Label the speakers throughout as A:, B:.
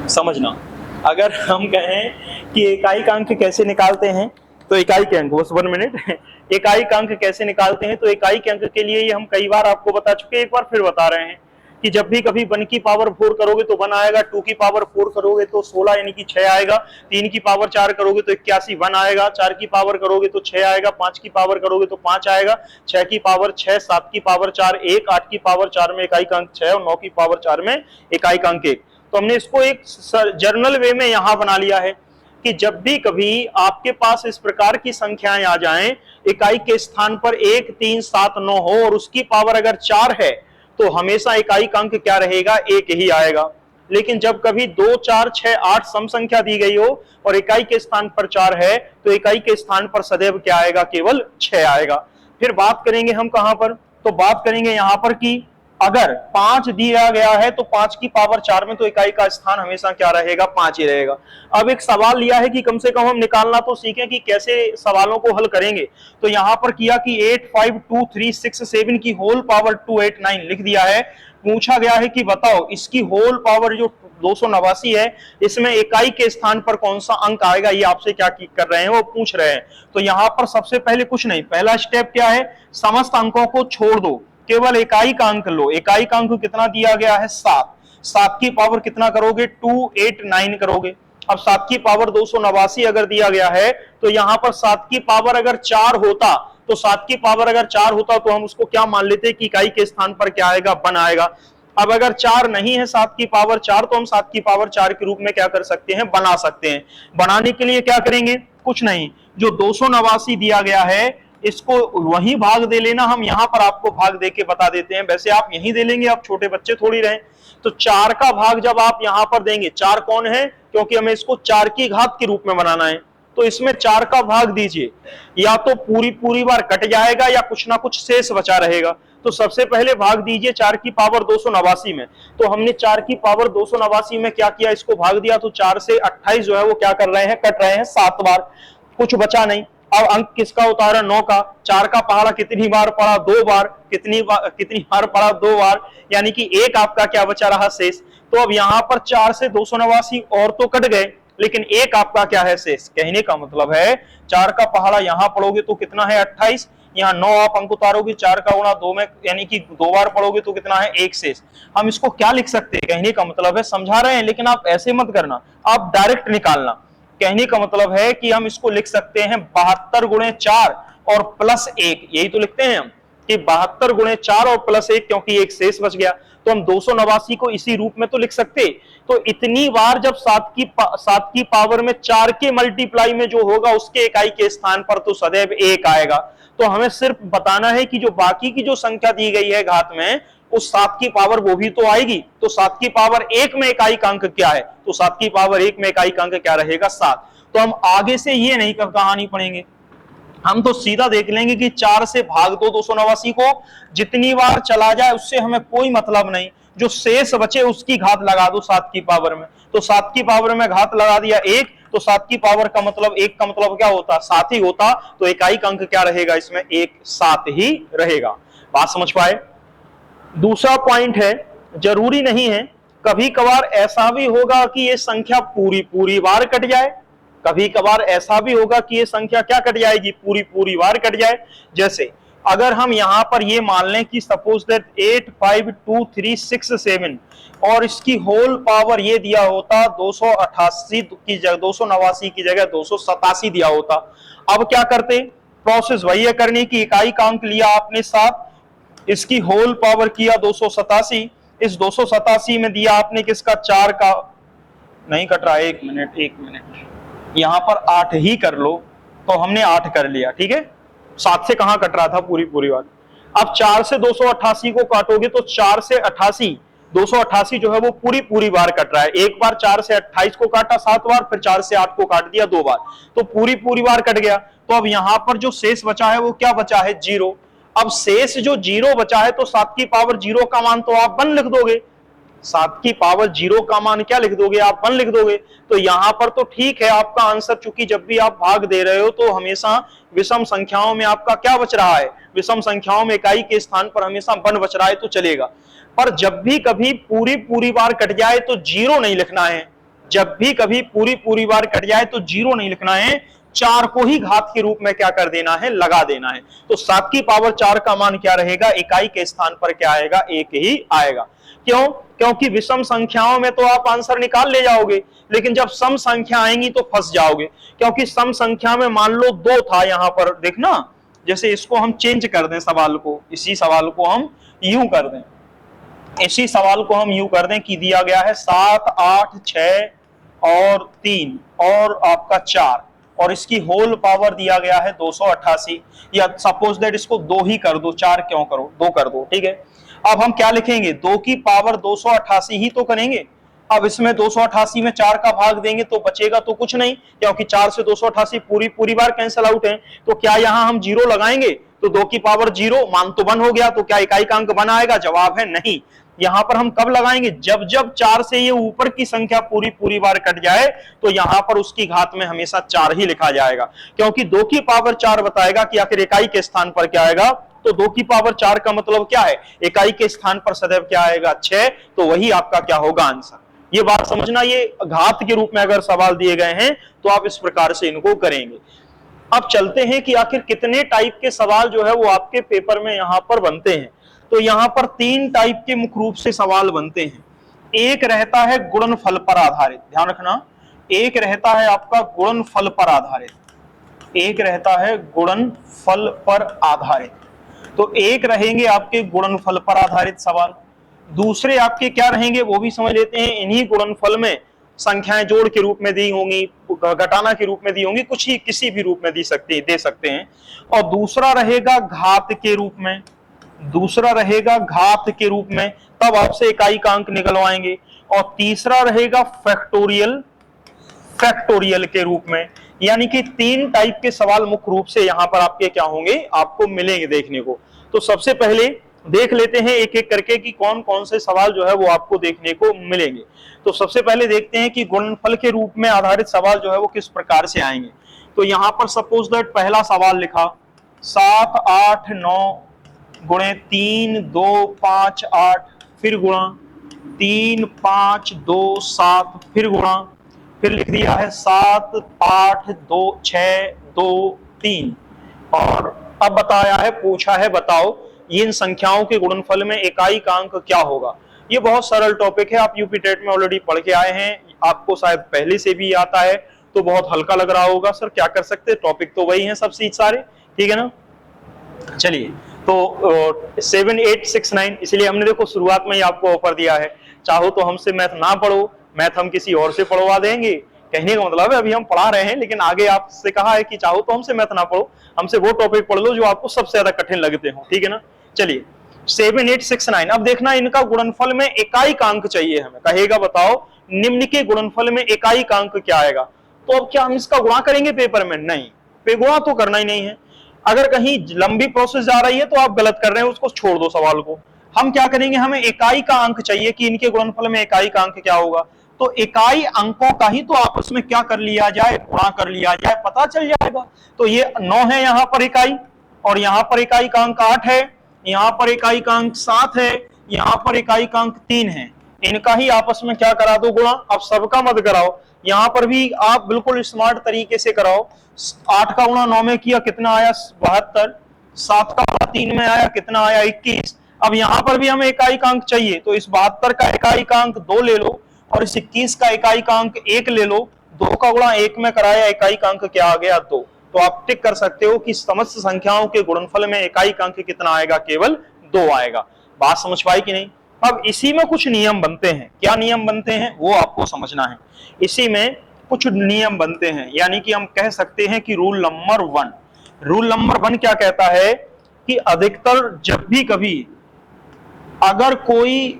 A: समझना, अगर हम कहें कि इकाई अंक कैसे निकालते हैं तो इकाई के अंक, बस 1 मिनट इकाई अंक कैसे निकालते हैं तो इकाई के अंक के लिए ये हम कई बार आपको बता चुके हैं, एक बार फिर बता रहे हैं कि जब भी कभी 1 की पावर 4 करोगे तो 1 आएगा, 2 की पावर 4 करोगे तो 16 यानी कि 6 आएगा, 3 की पावर 4 करोगे तो 81 1 आएगा, 4 की पावर करोगे तो 6 आएगा, 5 की पावर करोगे तो 5 आएगा, 6 की पावर 6, 7 की पावर 4 1, 8 की पावर 4 में इकाई अंक 6 और 9 की पावर 4 में इकाई अंक 1। तो हमने इसको एक जर्नल वे में यहां बना लिया है कि जब भी कभी आपके पास इस प्रकार की संख्याएं आ जाएं, इकाई के स्थान पर 1 3 7 9 हो और उसकी पावर अगर 4 है तो हमेशा इकाई अंक क्या रहेगा, 1 ही आएगा। लेकिन जब कभी 2 4 6 8 सम संख्या दी गई हो और इकाई के स्थान पर 4 है तो इकाई के स्थान पर सदैव क्या आएगा, केवल 6 आएगा। फिर बात करेंगे हम कहां पर, तो बात करेंगे यहां पर कि अगर 5 दिया गया है तो 5 की पावर 4 में तो इकाई का स्थान हमेशा क्या रहेगा, 5 ही रहेगा। अब एक सवाल लिया है कि कम से कम हम निकालना तो सीखें कि कैसे सवालों को हल करेंगे। तो यहां पर किया कि 8 5 2 3 6 7 की होल पावर 2 8 9 लिख दिया है। पूछा गया है कि बताओ इसकी होल पावर जो 289 है, इसमें इकाई के स्थान पर कौन सा अंक आएगा, ये आपसे क्या कर रहे हैं, वो पूछ रहे हैं। तो यहां पर सबसे पहले कुछ नहीं, पहला स्टेप क्या है, समस्त अंकों को छोड़ दो, केवल इकाई का अंक लो। इकाई का अंक कितना दिया गया है, 7। 7 की पावर कितना करोगे, 2 8 9 करोगे। अब 7 की पावर 289 अगर दिया गया है तो यहां पर 7 की पावर अगर 4 होता, तो 7 की पावर अगर 4 होता तो हम उसको क्या मान लेते कि इकाई के स्थान पर क्या आएगा, 1 आएगा। अब अगर 4 नहीं है 7 की पावर 4 तो हम 7 की पावर 4 के रूप में क्या कर सकते हैं, बना सकते हैं। बनाने के लिए क्या करेंगे, कुछ नहीं, जो 289 दिया गया है इसको वही भाग दे लेना। हम यहां पर आपको भाग दे के बता देते हैं, वैसे आप यही दे लेंगे, आप छोटे बच्चे थोड़ी रहे। तो 4 का भाग जब आप यहां पर देंगे, 4 कौन है, क्योंकि हमें इसको 4 की घात के रूप में बनाना है, तो इसमें 4 का भाग दीजिए, या तो पूरी बार कट जाएगा या कुछ ना कुछ शेष बचा रहेगा। तो सबसे पहले भाग दीजिए 4 की पावर 289 में। तो हमने 4 की पावर 289 में क्या किया, इसको भाग दिया, तो 4 से 28 जो है वो क्या कर रहे हैं, कट रहे हैं 7 बार, कुछ बचा नहीं। अब अंक किसका उतारा, 9 का। 4 का पहाड़ा कितनी बार पड़ा, 2 बार। कितनी बार पड़ा, 2 बार, यानी कि 1 आपका क्या बचा रहा, शेष। तो अब यहां पर 4 से 289 और तो कट गए, लेकिन 1 आपका क्या है, शेष। कहने का मतलब है 4 का पहाड़ा यहां पढ़ोगे तो कितना है, 28। यहाँ 9 आप अंक उतारोगे, 4 का गुणा 2 में, यानी कि 2 बार पढ़ोगे तो कितना है, 1 शेष। हम इसको क्या लिख सकते हैं, कहने का मतलब है, समझा रहे हैं लेकिन आप ऐसे मत करना, आप डायरेक्ट निकालना। कहने का मतलब है कि हम इसको लिख सकते हैं 72 गुणे 4 और प्लस 1, यही तो लिखते हैं हम कि 72 गुणे 4 और प्लस 1, क्योंकि 1 शेष बच गया। तो हम 289 को इसी रूप में तो लिख सकते। तो इतनी बार जब 7 की पावर में 4 के मल्टीप्लाई में जो होगा उसके इकाई के स्थान पर तो सदैव 1 आएगा। तो हमें सिर्फ बताना है कि जो बाकी की जो संख्या दी गई है घात में, उस 7 की पावर वो भी तो आएगी। तो 7 की पावर 1 में इकाई का अंक क्या है, तो 7 की पावर 1 में इकाई का अंक क्या रहेगा, 7। तो हम आगे से ये नहीं कहानी पढ़ेंगे, हम तो सीधा देख लेंगे कि 4 से भाग दो 289 को, जितनी बार चला जाए उससे हमें कोई मतलब नहीं, जो शेष बचे उसकी घात लगा दो 7 की पावर में। तो 7 की पावर में घात लगा दिया 1, तो 7 की पावर का मतलब 1 का मतलब क्या होता, 7 ही होता। तो इकाई का अंक क्या रहेगा, इसमें 1 7 ही रहेगा। बात समझ पाए। दूसरा पॉइंट है, जरूरी नहीं है, कभी कभार ऐसा भी होगा कि ये संख्या पूरी बार कट जाए, कभी कभार ऐसा भी होगा कि ये संख्या क्या कट जाएगी, पूरी बार कट जाए। जैसे अगर हम यहां पर ये मान लें कि सपोज दैट 8 5 2 3 6 7 और इसकी होल पावर ये दिया होता 288 की जगह, 289 की जगह 287 दिया होता। अब क्या करते, प्रोसेस वही है करने की, इकाई का अंक लिया आपने 7, इसकी होल पावर किया 287, इस 287 में दिया आपने किसका, 4 का, नहीं कट रहा, 1 मिनट, यहां पर 8 ही कर लो, तो हमने 8 कर लिया, ठीक है। 7 से कहां कट रहा था, पूरी बात। अब 4 से 288 को काटोगे तो 4 से 88, 288 जो है वो पूरी बार कट रहा है। एक बार 4 से 28 को काटा 7 बार, फिर 4 से 8 को काट दिया 2 बार, तो पूरी बार कट गया। तो अब यहां पर जो शेष बचा है वो क्या बचा है, 0। अब शेष जो 0 बचा है तो 7 की पावर 0 का मान तो आप 1 लिख दोगे, 7 की पावर 0 का मान क्या लिख दोगे आप? 1 लिख दोगे। तो यहां पर तो ठीक है आपका आंसर, चूंकि जब भी आप भाग दे रहे हो तो हमेशा विषम संख्याओं में आपका क्या बच रहा है? विषम संख्याओं में इकाई के स्थान पर हमेशा 1 बच रहा है, तो चलेगा। पर जब भी कभी पूरी पूरी बार कट जाए तो 0 नहीं लिखना है। जब भी कभी पूरी पूरी बार कट जाए तो 0 नहीं लिखना है, 4 को ही घात के रूप में क्या कर देना है? लगा देना है। तो 7 की पावर 4 का मान क्या रहेगा? इकाई के स्थान पर क्या आएगा? 1 ही आएगा। क्यों? क्योंकि विषम संख्याओं में तो आप आंसर निकाल ले जाओगे, लेकिन जब सम संख्या आएंगी तो फंस जाओगे। क्योंकि सम संख्या में मान लो 2 था, यहां पर देखना, जैसे इसको हम चेंज कर दें सवाल को, इसी सवाल को हम यूं कर दें, इसी सवाल को हम यूं कर दें कि दिया गया है 7, 8, 6 और 3 और आपका 4, और इसकी होल पावर दिया गया है 288, या सपोज दैट इसको 2 ही कर दो, 4 क्यों करो, 2 कर दो, ठीक है। अब हम क्या लिखेंगे? 2 की पावर 288 ही तो करेंगे। अब इसमें 288 में 4 का भाग देंगे तो बचेगा तो कुछ नहीं, क्योंकि 4 से 288 पूरी पूरी बार कैंसिल आउट है। तो क्या यहां हम 0 लगाएंगे? तो 2 की पावर 0, मान तो 1 हो गया, तो क्या इकाई का अंक 1 आएगा? जवाब है नहीं। यहां पर हम कब लगाएंगे? जब जब 4 से ये ऊपर की संख्या पूरी पूरी बार कट जाए तो यहां पर उसकी घात में हमेशा 4 ही लिखा जाएगा, क्योंकि 2 की पावर 4 बताएगा कि आखिर इकाई के स्थान पर क्या आएगा। तो 2 की पावर 4 का मतलब क्या है? इकाई के स्थान पर सदैव क्या आएगा? 6। तो वही आपका क्या होगा? आंसर। ये बात समझना, ये घात के रूप में अगर सवाल दिए गए हैं तो आप इस प्रकार से इनको करेंगे। अब चलते हैं कि आखिर कितने टाइप के सवाल जो है वो आपके पेपर में यहां पर बनते हैं। तो यहां पर 3 टाइप के मुख्य रूप से सवाल बनते हैं। एक रहता है गुणनफल पर आधारित, ध्यान रखना, एक रहता है आपका गुणनफल पर आधारित, एक रहता है गुणनफल पर आधारित। तो एक रहेंगे आपके गुणनफल पर आधारित सवाल, दूसरे आपके क्या रहेंगे वो भी समझ लेते हैं। इन्हीं गुणनफल में संख्याएं जोड़ के रूप में दी होंगी, घटाना के रूप में दी होंगी, कुछ ही किसी भी रूप में दे सकते हैं। और दूसरा रहेगा घात के रूप में, दूसरा रहेगा घात के रूप में, तब आपसे इकाई का अंक निकलवाएंगे। और तीसरा रहेगा फैक्टोरियल, फैक्टोरियल के रूप में। यानी कि 3 टाइप के सवाल मुख्य रूप से यहां पर आपके क्या होंगे? आपको मिलेंगे देखने को। तो सबसे पहले देख लेते हैं एक एक करके कि कौन कौन से सवाल जो है वो आपको देखने को मिलेंगे। तो सबसे पहले देखते हैं कि गुणनफल के रूप में आधारित सवाल जो है वो किस प्रकार से आएंगे। तो यहां पर सपोज दैट पहला सवाल लिखा 7, 8, 9 गुणे 3, 2, 5, 8, फिर गुणा 3, 5, 2, 7, फिर गुणा, फिर लिख दिया है 7, 8, 2, 6, 2, 3। और अब बताया है, पूछा है बताओ इन संख्याओं के गुणनफल में इकाई का अंक क्या होगा। ये बहुत सरल टॉपिक है, आप यूपी टेट में ऑलरेडी पढ़ के आए हैं, आपको शायद पहले से भी आता है, तो बहुत हल्का लग रहा होगा। सर क्या कर सकते हैं, टॉपिक तो वही है सब चीज सारे, ठीक है ना। चलिए, तो 7, 8, 6, 9, इसलिए हमने देखो शुरुआत में ही आपको ऑफर दिया है, चाहो तो हमसे मैथ ना पढ़ो, मैथ हम किसी और से पढ़वा देंगे। कहने का मतलब है अभी हम पढ़ा रहे हैं, लेकिन आगे आपसे कहा है कि चाहो तो हमसे मैथ ना पढ़ो, हमसे वो टॉपिक पढ़ लो जो आपको सबसे ज्यादा कठिन लगते हो, ठीक है ना। चलिए 7, 8, 6, 9, अब देखना इनका गुणनफल में इकाई का अंक चाहिए हमें। कहेगा बताओ निम्न के गुणनफल में इकाई का अंक क्या आएगा। तो अब क्या हम इसका गुणा करेंगे पेपर में? नहीं, पे गुणा तो करना ही नहीं है। अगर कहीं लंबी प्रोसेस जा रही है तो आप गलत कर रहे हैं, उसको छोड़ दो सवाल को। हम क्या करेंगे, हमें इकाई का अंक चाहिए कि इनके गुणनफल में इकाई का अंक क्या होगा। तो इकाई अंकों का ही तो आपस में क्या कर लिया जाए, गुणा कर लिया जाए, पता चल जाएगा। तो ये 9 है यहाँ पर इकाई, और यहाँ पर इकाई का अंक 8 है, यहाँ पर इकाई का अंक 7 है, यहाँ पर इकाई का अंक 3 है। इनका ही आपस में क्या करा दो, गुणा। अब सबका मत कराओ, यहाँ पर भी आप बिल्कुल स्मार्ट तरीके से कराओ। 8 का गुणा 9 में किया, कितना आया 72। 7 का गुणा 3 में आया, कितना आया 21। अब यहाँ पर भी हमें इकाई का अंक चाहिए, तो इस 72 का इकाई का अंक 2 ले लो, और इस 21 का इकाई का अंक 1 ले लो। 2 का गुणा 1 में कराया, इकाई का अंक क्या आ गया, 2। तो आप टिक कर सकते हो कि समस्त संख्याओं के गुणनफल में इकाई का अंक कितना आएगा, केवल 2 आएगा। बात समझ पाई कि नहीं। अब इसी में कुछ नियम बनते हैं, क्या नियम बनते हैं वो आपको समझना है। इसी में कुछ नियम बनते हैं, यानी कि हम कह सकते हैं कि रूल नंबर 1, रूल नंबर 1 क्या कहता है कि अधिकतर जब भी कभी अगर कोई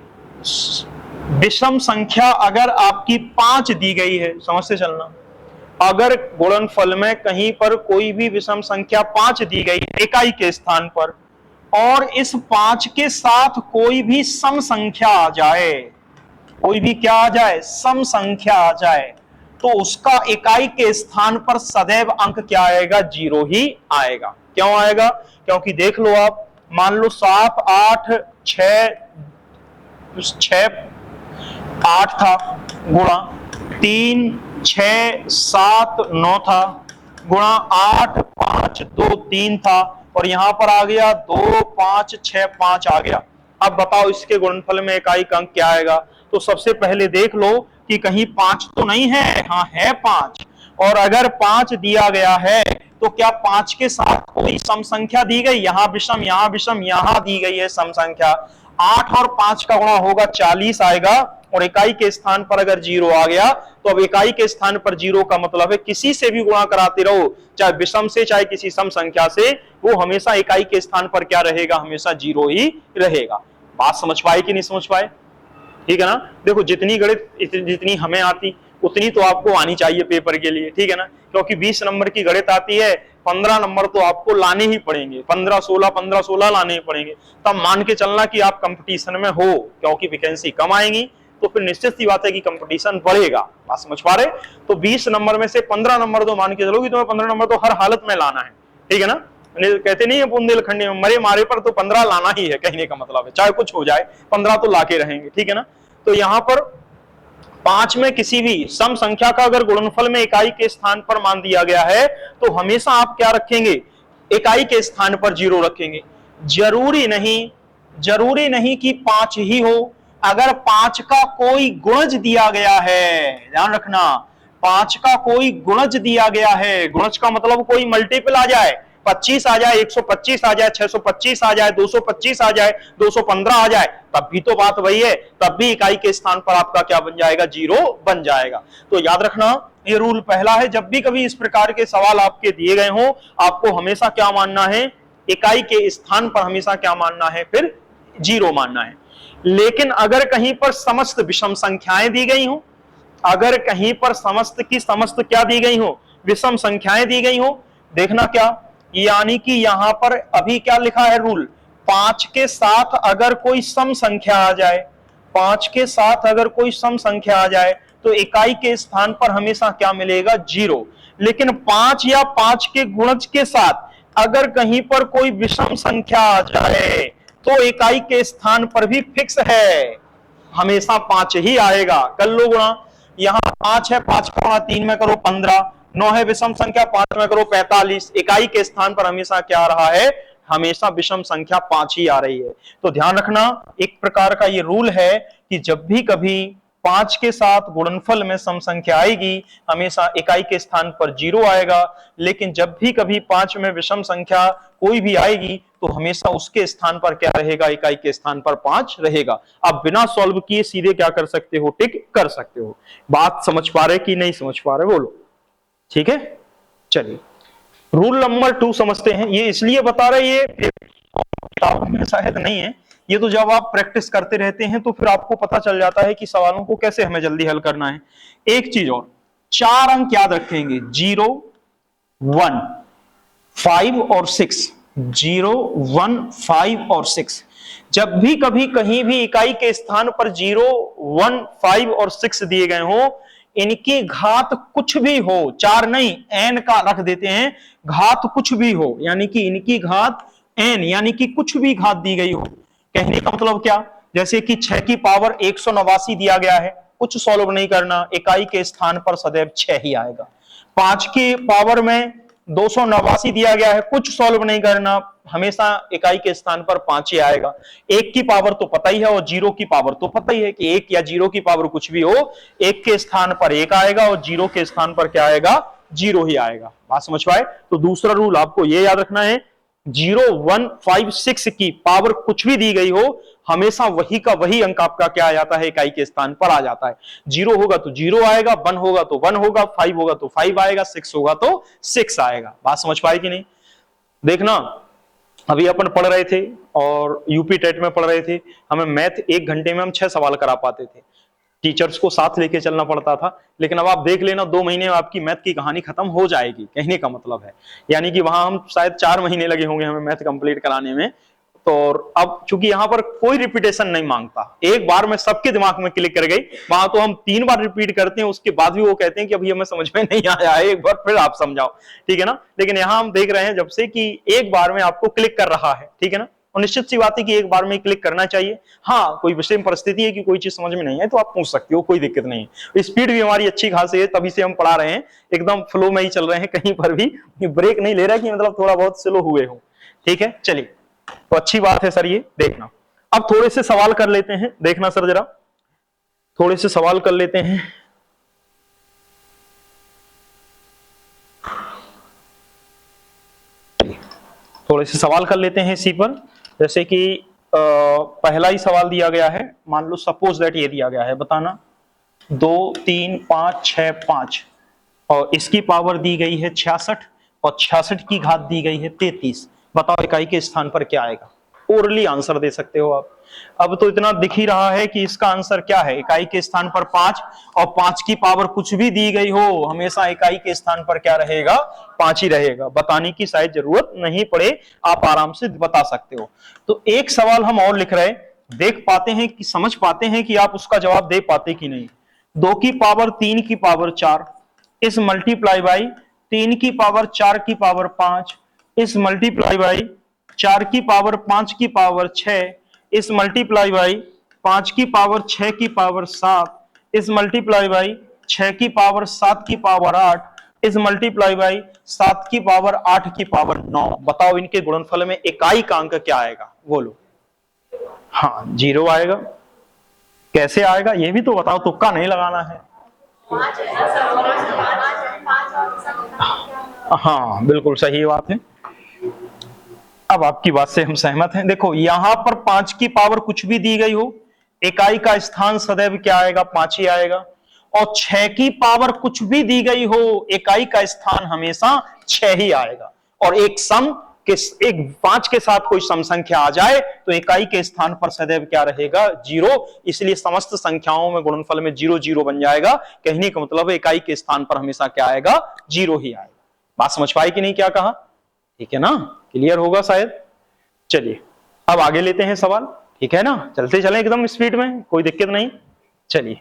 A: विषम संख्या अगर आपकी 5 दी गई है, समझते चलना, अगर गुणनफल में कहीं पर कोई भी विषम संख्या 5 दी गई है इकाई के स्थान पर, और इस 5 के साथ कोई भी सम संख्या आ जाए, कोई भी क्या आ जाए, सम संख्या आ जाए, तो उसका इकाई के स्थान पर सदैव अंक क्या आएगा, 0 ही आएगा। क्यों आएगा, क्योंकि देख लो आप, मान लो 7 8 6 8 था, गुणा 3 6 7 9 था, गुणा 8 5 2 3 था, और यहां पर आ गया 2 5 6 5 आ गया। अब बताओ इसके गुणनफल में इकाई का अंक क्या आएगा। तो सबसे पहले देख लो कि कहीं 5 तो नहीं है, हाँ है 5, और अगर 5 दिया गया है तो क्या 5 के साथ कोई सम संख्या दी गई, यहां विषम यहां विषम, यहां दी गई है सम संख्या। 8 और 5 का गुणा होगा 40 आएगा, और इकाई के स्थान पर अगर 0 आ गया तो अब इकाई के स्थान पर 0 का मतलब है किसी से भी गुणा कराते रहो, चाहे विषम से चाहे किसी सम संख्या से, वो हमेशा इकाई के स्थान पर क्या रहेगा, हमेशा 0 ही रहेगा। बात समझ पाए कि नहीं समझ पाए, ठीक है ना। देखो जितनी गणित जितनी हमें आती उतनी तो आपको आनी चाहिए पेपर के लिए, ठीक है ना, क्योंकि 20 नंबर की गणित आती है, 15 नंबर तो आपको लाने ही पड़ेंगे, 15 16 लाने ही पड़ेंगे, तब मान के चलना कि आप कंपटीशन में हो, क्योंकि वैकेंसी कम आएंगी तो फिर निश्चित सी बात है कि कंपटीशन बढ़ेगा। बात समझ पा रहे। तो 20 नंबर में से 15 नंबर तो मान के चलो कि तुम्हें 15 नंबर तो हर हालत में लाना है, ठीक है ना। कहते नहीं है बुंदेलखंडी में मरे मारे पर तो 15 लाना ही है, कहने का मतलब है चाहे कुछ हो जाए 15 तो लाके रहेंगे, ठीक है ना। तो यहां पर 5 में किसी भी सम संख्या का अगर गुणनफल में इकाई के स्थान पर मान दिया गया है तो हमेशा आप क्या रखेंगे, इकाई के स्थान पर 0 रखेंगे। जरूरी नहीं कि 5 ही हो, अगर 5 का कोई गुणज दिया गया है, ध्यान रखना, 5 का कोई गुणज दिया गया है, गुणज का मतलब कोई मल्टीपल आ जाए, 25 आ जाए, 125 आ जाए, 625 आ जाए, 225 आ जाए, 215 आ जाए, तब भी तो बात वही है, तब भी इकाई के स्थान पर आपका क्या बन जाएगा, 0 बन जाएगा। तो याद रखना ये रूल पहला है, जब भी कभी इस प्रकार के सवाल आपके दिए गए हों, आपको हमेशा क्या मानना है, इकाई के स्थान पर हमेशा क्या मानना है, फिर 0 मानना है। लेकिन अगर कहीं पर समस्त विषम संख्याएं दी गई हो, अगर कहीं पर समस्त की समस्त क्या दी गई हो, विषम संख्याएं दी गई हो, देखना क्या, यानी कि यहां पर अभी क्या लिखा है रूल, 5 के साथ अगर कोई सम संख्या आ जाए, 5 के साथ अगर कोई सम संख्या आ जाए तो इकाई के स्थान पर हमेशा क्या मिलेगा, 0। लेकिन 5 या 5 के गुणज के साथ अगर कहीं पर कोई विषम संख्या आ जाए तो इकाई के स्थान पर भी फिक्स है, हमेशा 5 ही आएगा। कर लो गुणा, यहां 5 है, 5 का गुणा 3 में करो 15, 9 है विषम संख्या, 5 में करो 45, इकाई के स्थान पर हमेशा क्या आ रहा है, हमेशा विषम संख्या 5 ही आ रही है। तो ध्यान रखना एक प्रकार का ये रूल है कि जब भी कभी 5 के साथ गुणनफल में सम संख्या आएगी हमेशा इकाई के स्थान पर 0 आएगा, लेकिन जब भी कभी 5 में विषम संख्या कोई भी आएगी तो हमेशा उसके स्थान पर क्या रहेगा, इकाई के स्थान पर 5 रहेगा। आप बिना सॉल्व किए सीधे क्या कर सकते हो, टिक कर सकते हो। बात समझ पा रहे कि नहीं समझ पा रहे, बोलो, ठीक है। चलिए रूल नंबर 2 समझते हैं। ये इसलिए बता रहे, ये किताबों में शायद नहीं है, ये तो जब आप प्रैक्टिस करते रहते हैं तो फिर आपको पता चल जाता है कि सवालों को कैसे हमें जल्दी हल करना है। एक चीज और, 4 अंक याद रखेंगे, 0 1 5 और 6, 0 1 5 और 6। जब भी कभी कहीं भी इकाई के स्थान पर 0 1 5 और 6 दिए गए हो, इनकी घात कुछ भी हो, 4 नहीं n का रख देते हैं, घात कुछ भी हो, यानी कि इनकी घात n, यानी कि कुछ भी घात दी गई हो। कहने का मतलब क्या, जैसे कि 6 की पावर 189 दिया गया है, कुछ सॉल्व नहीं करना, इकाई के स्थान पर सदैव 6 ही आएगा। 5 की पावर में 289 दिया गया है, कुछ सॉल्व नहीं करना, हमेशा इकाई के स्थान पर 5 ही आएगा। 1 की पावर तो पता ही है और 0 की पावर तो पता ही है कि 1 या 0 की पावर कुछ भी हो, 1 के स्थान पर 1 आएगा और 0 के स्थान पर क्या आएगा, 0 ही आएगा। बात समझ पाए। तो दूसरा रूल आपको यह याद रखना है, 0 1 5 6 की पावर कुछ भी दी गई हो, हमेशा वही का वही अंक आपका क्या आ जाता है, इकाई के स्थान पर आ जाता है। 0 होगा तो 0 आएगा, 1 होगा तो 1 होगा, 5 होगा तो 5 आएगा, 6 होगा तो 6 आएगा। बात समझ पाए कि नहीं। देखना अभी अपन पढ़ रहे थे और यूपी टेट में पढ़ रहे थे, हमें मैथ 1 घंटे में हम 6 सवाल करा पाते थे, टीचर्स को साथ लेके चलना पड़ता था। लेकिन अब आप देख लेना 2 महीने में आपकी मैथ की कहानी खत्म हो जाएगी, कहने का मतलब है, यानी कि वहां हम शायद 4 महीने लगे होंगे हमें मैथ कंप्लीट कराने में। और अब चूंकि यहाँ पर कोई रिपीटेशन नहीं मांगता, एक बार में सबके दिमाग में क्लिक कर गई। वहां तो हम 3 बार रिपीट करते हैं, उसके बाद भी वो कहते हैं कि अभी हमें समझ में नहीं आया है, एक बार फिर आप समझाओ, ठीक है ना। लेकिन यहाँ हम देख रहे हैं जब से कि एक बार में आपको क्लिक कर रहा है, ठीक है ना। और निश्चित सी बात है कि एक बार में क्लिक करना चाहिए। हाँ, कोई विषम परिस्थिति है कि कोई चीज समझ में नहीं है तो आप पूछ सकते हो, कोई दिक्कत नहीं है। स्पीड भी हमारी अच्छी खासी है, तभी से हम पढ़ा रहे हैं, एकदम फ्लो में ही चल रहे हैं, कहीं पर भी ब्रेक नहीं ले रहा कि मतलब थोड़ा बहुत स्लो हुए हो, ठीक है। चलिए, तो अच्छी बात है सर, ये देखना। अब थोड़े से सवाल कर लेते हैं, देखना सर जरा, थोड़े से सवाल कर लेते हैं। थोड़े से सवाल कर लेते हैं इसी पर। जैसे कि पहला ही सवाल दिया गया है, मान लो सपोज दैट ये दिया गया है, बताना 2 3 5 6 5 और इसकी पावर दी गई है 66 और 66 की घात दी गई है 33। बताओ इकाई के स्थान पर क्या आएगा। ओरली आंसर दे सकते हो आप। अब तो इतना दिख ही रहा है कि इसका आंसर क्या है, इकाई के स्थान पर 5 और 5 की पावर कुछ भी दी गई हो, हमेशा इकाई के स्थान पर क्या रहेगा, 5 ही रहेगा। बताने की शायद जरूरत नहीं पड़े, आप आराम से बता सकते हो। तो एक सवाल हम और लिख रहे हैं, देख पाते हैं कि समझ पाते हैं कि आप उसका जवाब दे पाते कि नहीं। 2 की पावर 3 की पावर 4 इस मल्टीप्लाई बाई 3 की पावर 4 की पावर 5 इस मल्टीप्लाई बाई 4 की पावर 5 की पावर 6 इस मल्टीप्लाई बाई 5 की पावर 6 की पावर 7 इस मल्टीप्लाई बाई 6 की पावर 7 की पावर 8 इस मल्टीप्लाई बाई 7 की पावर 8 की पावर 9। बताओ इनके गुणनफल में इकाई का अंक क्या आएगा, बोलो। हाँ, 0 आएगा। कैसे आएगा ये भी तो बताओ, तुक्का नहीं लगाना है। हाँ, बिल्कुल सही बात है। अब आपकी बात से हम सहमत हैं। देखो यहां पर 5 की पावर कुछ भी दी गई हो, इकाई का स्थान सदैव क्या आएगा, 5 ही आएगा। और 6 की पावर कुछ भी दी गई हो, इकाई का स्थान हमेशा 6 ही आएगा। और एक 5 के साथ कोई सम संख्या आ जाए तो इकाई के स्थान पर सदैव क्या रहेगा, 0। इसलिए समस्त संख्याओं में गुणनफल में 0 0 बन जाएगा। कहने का मतलब है इकाई के स्थान पर हमेशा क्या आएगा, 0 ही आएगा। बात समझ पाए कि नहीं, क्या कहा, ठीक है ना, क्लियर होगा शायद। चलिए अब आगे लेते हैं सवाल, ठीक है ना, चलते चलें एकदम स्पीड में, कोई दिक्कत नहीं। चलिए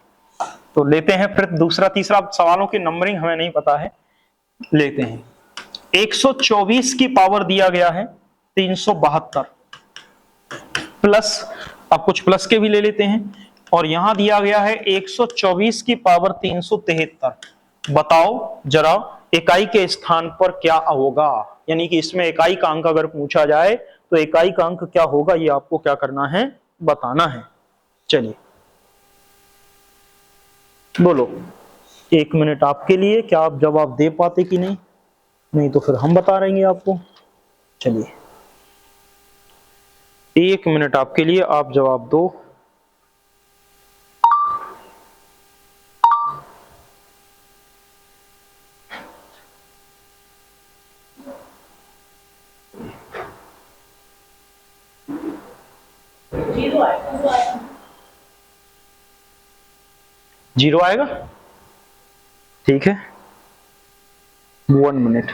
A: तो लेते हैं फिर दूसरा तीसरा, सवालों की नंबरिंग हमें नहीं पता है, लेते हैं। 124 की पावर दिया गया है 372 प्लस, अब कुछ प्लस के भी ले लेते हैं, और यहां दिया गया है 124 की पावर 373। बताओ जरा इकाई के स्थान पर क्या होगा, यानी कि इसमें इकाई का अंक अगर पूछा जाए तो इकाई का अंक क्या होगा, ये आपको क्या करना है, बताना है। चलिए बोलो, 1 मिनट आपके लिए, क्या आप जवाब दे पाते कि नहीं, नहीं तो फिर हम बता रहेंगे आपको। चलिए 1 मिनट आपके लिए, आप जवाब दो। जीरो आएगा, ठीक है, 1 मिनट।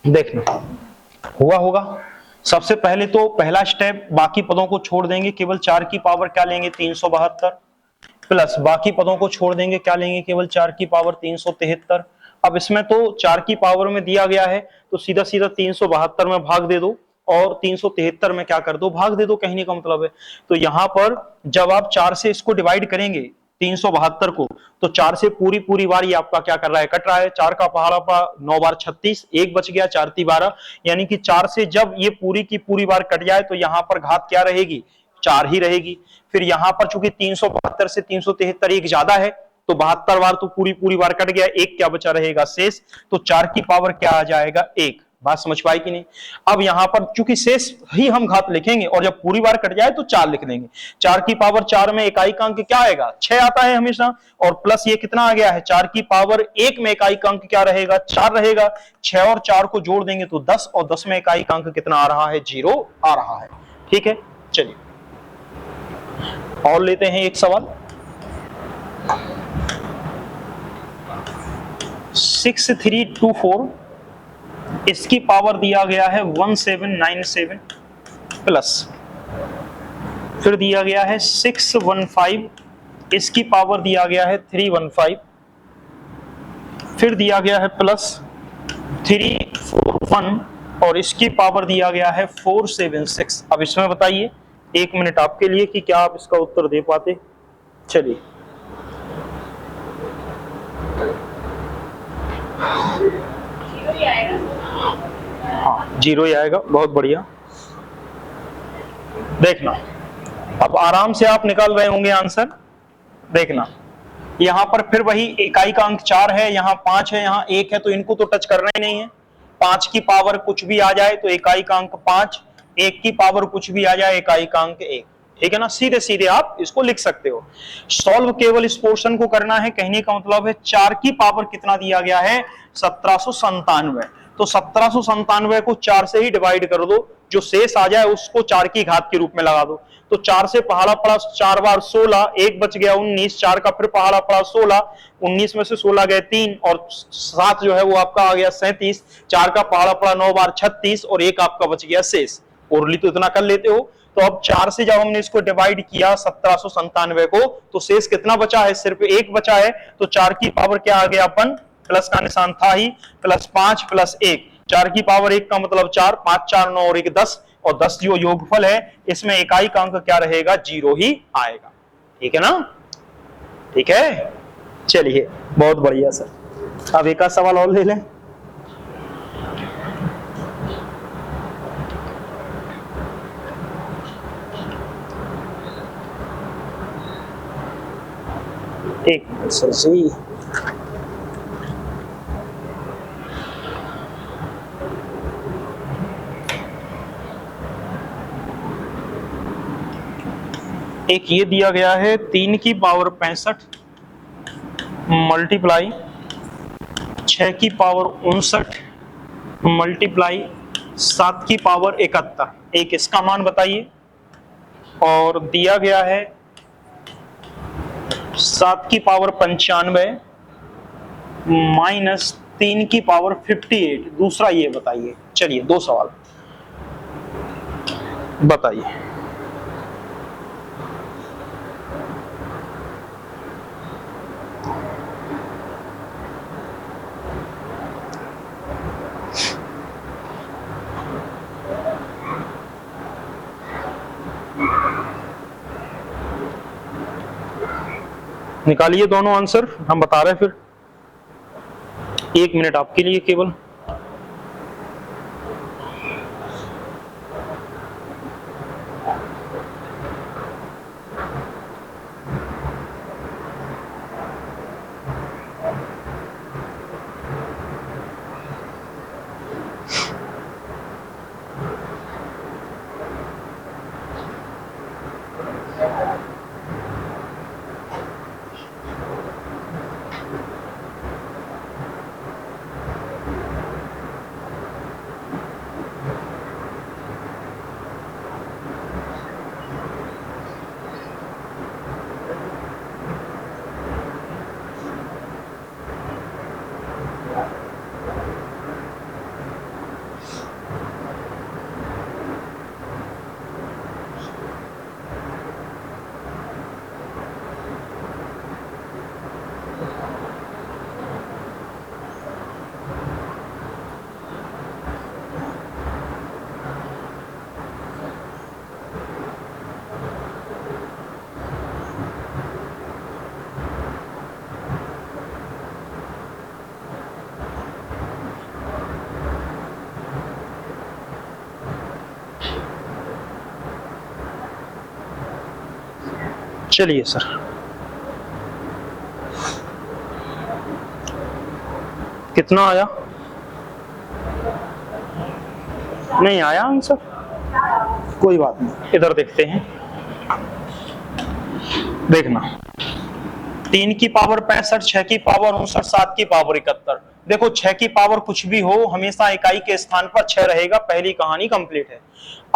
A: देखना हुआ होगा। सबसे पहले तो पहला स्टेप, बाकी पदों को छोड़ देंगे, केवल 4 की पावर क्या लेंगे, 372 प्लस बाकी पदों को छोड़ देंगे, क्या लेंगे, केवल 4 की पावर 373। अब इसमें तो 4 की पावर में दिया गया है तो सीधा सीधा 372 में भाग दे दो और 373 में क्या कर दो, भाग दे दो, कहने का मतलब है। तो यहां पर जब आप 4 से इसको डिवाइड करेंगे 372 को, तो 4 से पूरी पूरी बार ये आपका क्या कर रहा है, कट रहा है। 4 का पहाड़ा पा 9 बार 36, 1 बच गया, 4 × 12, यानी कि 4 से जब ये पूरी की पूरी बार कट जाए तो यहां पर घात क्या रहेगी, 4 ही रहेगी। फिर यहां पर चूंकि 372 से 373 एक ज्यादा है, तो 72 बार तो पूरी पूरी बार कट गया, एक क्या बचा रहेगा शेष, तो 4 की पावर क्या आ जाएगा 1। बात समझ पाई कि नहीं। अब यहां पर चूंकि शेष ही हम घात लिखेंगे और जब पूरी बार कट जाए तो 4 लिख देंगे। 4 की पावर 4 में इकाई का अंक क्या आएगा 6 आता है हमेशा, और प्लस ये कितना आ गया है 4 की पावर 1 में इकाई का अंक क्या रहेगा 4 रहेगा। 6 और 4 को जोड़ देंगे तो 10, और 10 में इकाई का अंक कितना आ रहा है 0 आ रहा है। ठीक है, चलिए और लेते हैं एक सवाल। 6324 इसकी पावर दिया गया है 1797 प्लस, फिर दिया गया है 615 इसकी पावर दिया गया है 315, फिर दिया गया है प्लस 341 और इसकी पावर दिया गया है 476। अब इसमें बताइए 1 मिनट आपके लिए कि क्या आप इसका उत्तर दे पाते। चलिए हाँ 0 ही आएगा, बहुत बढ़िया। देखना अब आराम से आप निकाल रहे होंगे आंसर। देखना यहां पर फिर वही इकाई का अंक 4 है, यहाँ 5 है, यहाँ 1 है, तो इनको तो टच करना ही नहीं है। 5 की पावर कुछ भी आ जाए तो इकाई का अंक 5, 1 की पावर कुछ भी आ जाए इकाई का अंक 1। ठीक है ना, सीधे सीधे आप इसको लिख सकते हो। सॉल्व केवल इस पोर्शन को करना है, कहने का मतलब है 4 की पावर कितना दिया गया है 1797, तो 1797 को 4 से ही डिवाइड कर दो, जो शेष आ जाए उसको 4 की घात के रूप में लगा दो। तो 4 से पहाड़ा पड़ा 4 बार 16, 1 बच गया 19, 4 का फिर पहाड़ा पड़ा 16, 19 में से 16 गए 3 और 7 जो है वो आपका आ गया 37, 4 का पहाड़ा पड़ा 9 बार 36 और 1 आपका बच गया शेष। ओरली तो इतना कर लेते हो। तो अब 4 से जब हमने इसको डिवाइड किया 1797 को, तो शेष कितना बचा है सिर्फ 1 बचा है। तो 4 की पावर क्या आ गया अपन, प्लस का निशान था ही, प्लस 5 प्लस 1, 4 की पावर 1 का मतलब 4, 5 4 9 और 1 10, और 10 जो योगफल है इसमें इकाई का अंक क्या रहेगा 0 ही आएगा। ठीक है ना, ठीक है, चलिए बहुत बढ़िया सर। अब एक सवाल और ले लें। एक मिनट सर जी, एक ये दिया गया है 3 की पावर 65 मल्टीप्लाई 6 की पावर 59 मल्टीप्लाई 7 की पावर 71, एक इसका मान बताइए। और दिया गया है 7 की पावर 95 माइनस 3 की पावर 58, दूसरा ये बताइए। चलिए 2 सवाल बताइए। निकालिए दोनों आंसर, हम बता रहे हैं फिर। 1 मिनट आपके लिए केवल। चलिए सर, कितना आया? नहीं आया आंसर, कोई बात नहीं, इधर देखते हैं। देखना, 3 की पावर 65, 6 की पावर 59, 7 की पावर 71। देखो 6 की पावर कुछ भी हो, हमेशा इकाई के स्थान पर 6 रहेगा, पहली कहानी कंप्लीट है।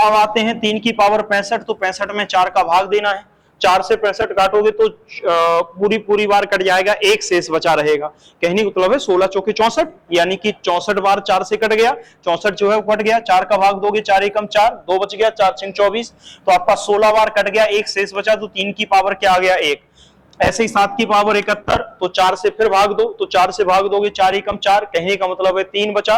A: अब आते हैं 3 की पावर 65, तो 65 में 4 का भाग देना है। 4 से 65 काटोगे तो पूरी पूरी बार कट जाएगा, एक शेष बचा रहेगा। कहने का मतलब है 16 चौके 64, यानी कि 64 बार 4 से कट गया, 64 जो है वो कट गया। 4 का भाग दोगे, 4 एकम 4, 2 बच गया, 4 छंग 24, तो आपका 16 बार कट गया, एक शेष बचा, तो 3 की पावर क्या आ गया? 1। ऐसे ही 7 की पावर 71, तो 4 से फिर भाग दो, तो 4 से भाग दोगे, 4 एकम 4, कहने का मतलब है 3 बचा।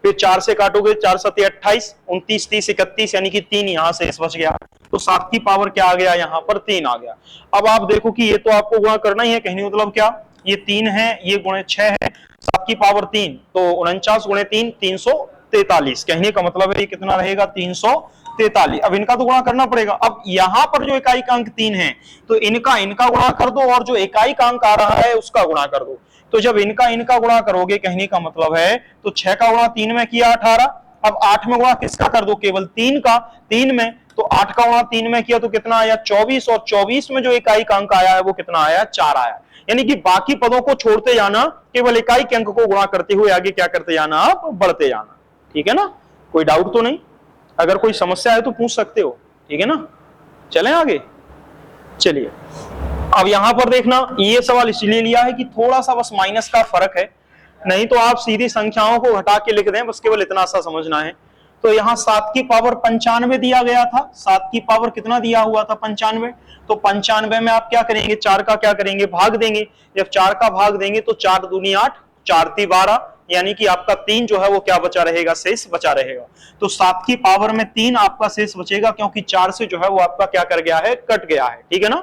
A: फिर 4 से काटोगे, 4 सत्ते 28, 29 30 31, यानी कि 3 यहां से बच गया, तो 7 की पावर क्या आ गया? यहाँ पर 3 आ गया। अब आप देखो कि ये तो आपको गुणा करना ही है, कहने मतलब क्या, ये 3 है, ये गुणे 6 है, 7 की पावर 3, तो 49 गुणे 3 343, कहने का मतलब है ये कितना रहेगा? 343। अब इनका तो गुणा करना पड़ेगा। अब यहां पर जो इकाई का अंक 3 है, तो इनका गुणा कर दो, और जो इकाई का अंक आ रहा है उसका गुणा कर दो। तो जब इनका गुणा करोगे, कहने का मतलब है, तो 6 का गुणा 3 में किया 18, अब 8 में गुणा किसका कर दो? केवल 3 का, 3 में, तो 8 का गुणा 3 में किया तो कितना आया? 24, और 24 में जो इकाई का अंक आया है वो कितना आया? 4 आया। यानी कि बाकी पदों को छोड़ते जाना, केवल इकाई के अंक को गुणा करते हुए आगे क्या करते जाना? आप बढ़ते जाना। ठीक है ना? कोई डाउट तो नहीं? अगर कोई समस्या है तो पूछ सकते हो। ठीक है ना? चलें आगे। चलिए, अब यहां पर देखना, ये सवाल इसलिए लिया है कि थोड़ा सा बस माइनस का फर्क है, नहीं तो आप सीधी संख्याओं को घटा के लिख दें, बस केवल इतना सा समझना है। तो यहाँ 7 की पावर 95 दिया गया था, 7 की पावर कितना दिया हुआ था? 95। तो 95 में आप क्या करेंगे? 4 का क्या करेंगे? भाग देंगे। जब 4 का भाग देंगे तो 4 दूनी 8, 4 ती 12, यानी कि आपका 3 जो है वो क्या बचा रहेगा? शेष बचा रहेगा। तो 7 की पावर में 3 आपका शेष बचेगा, क्योंकि 4 से जो है वो आपका क्या कर गया है? कट गया है। ठीक है ना?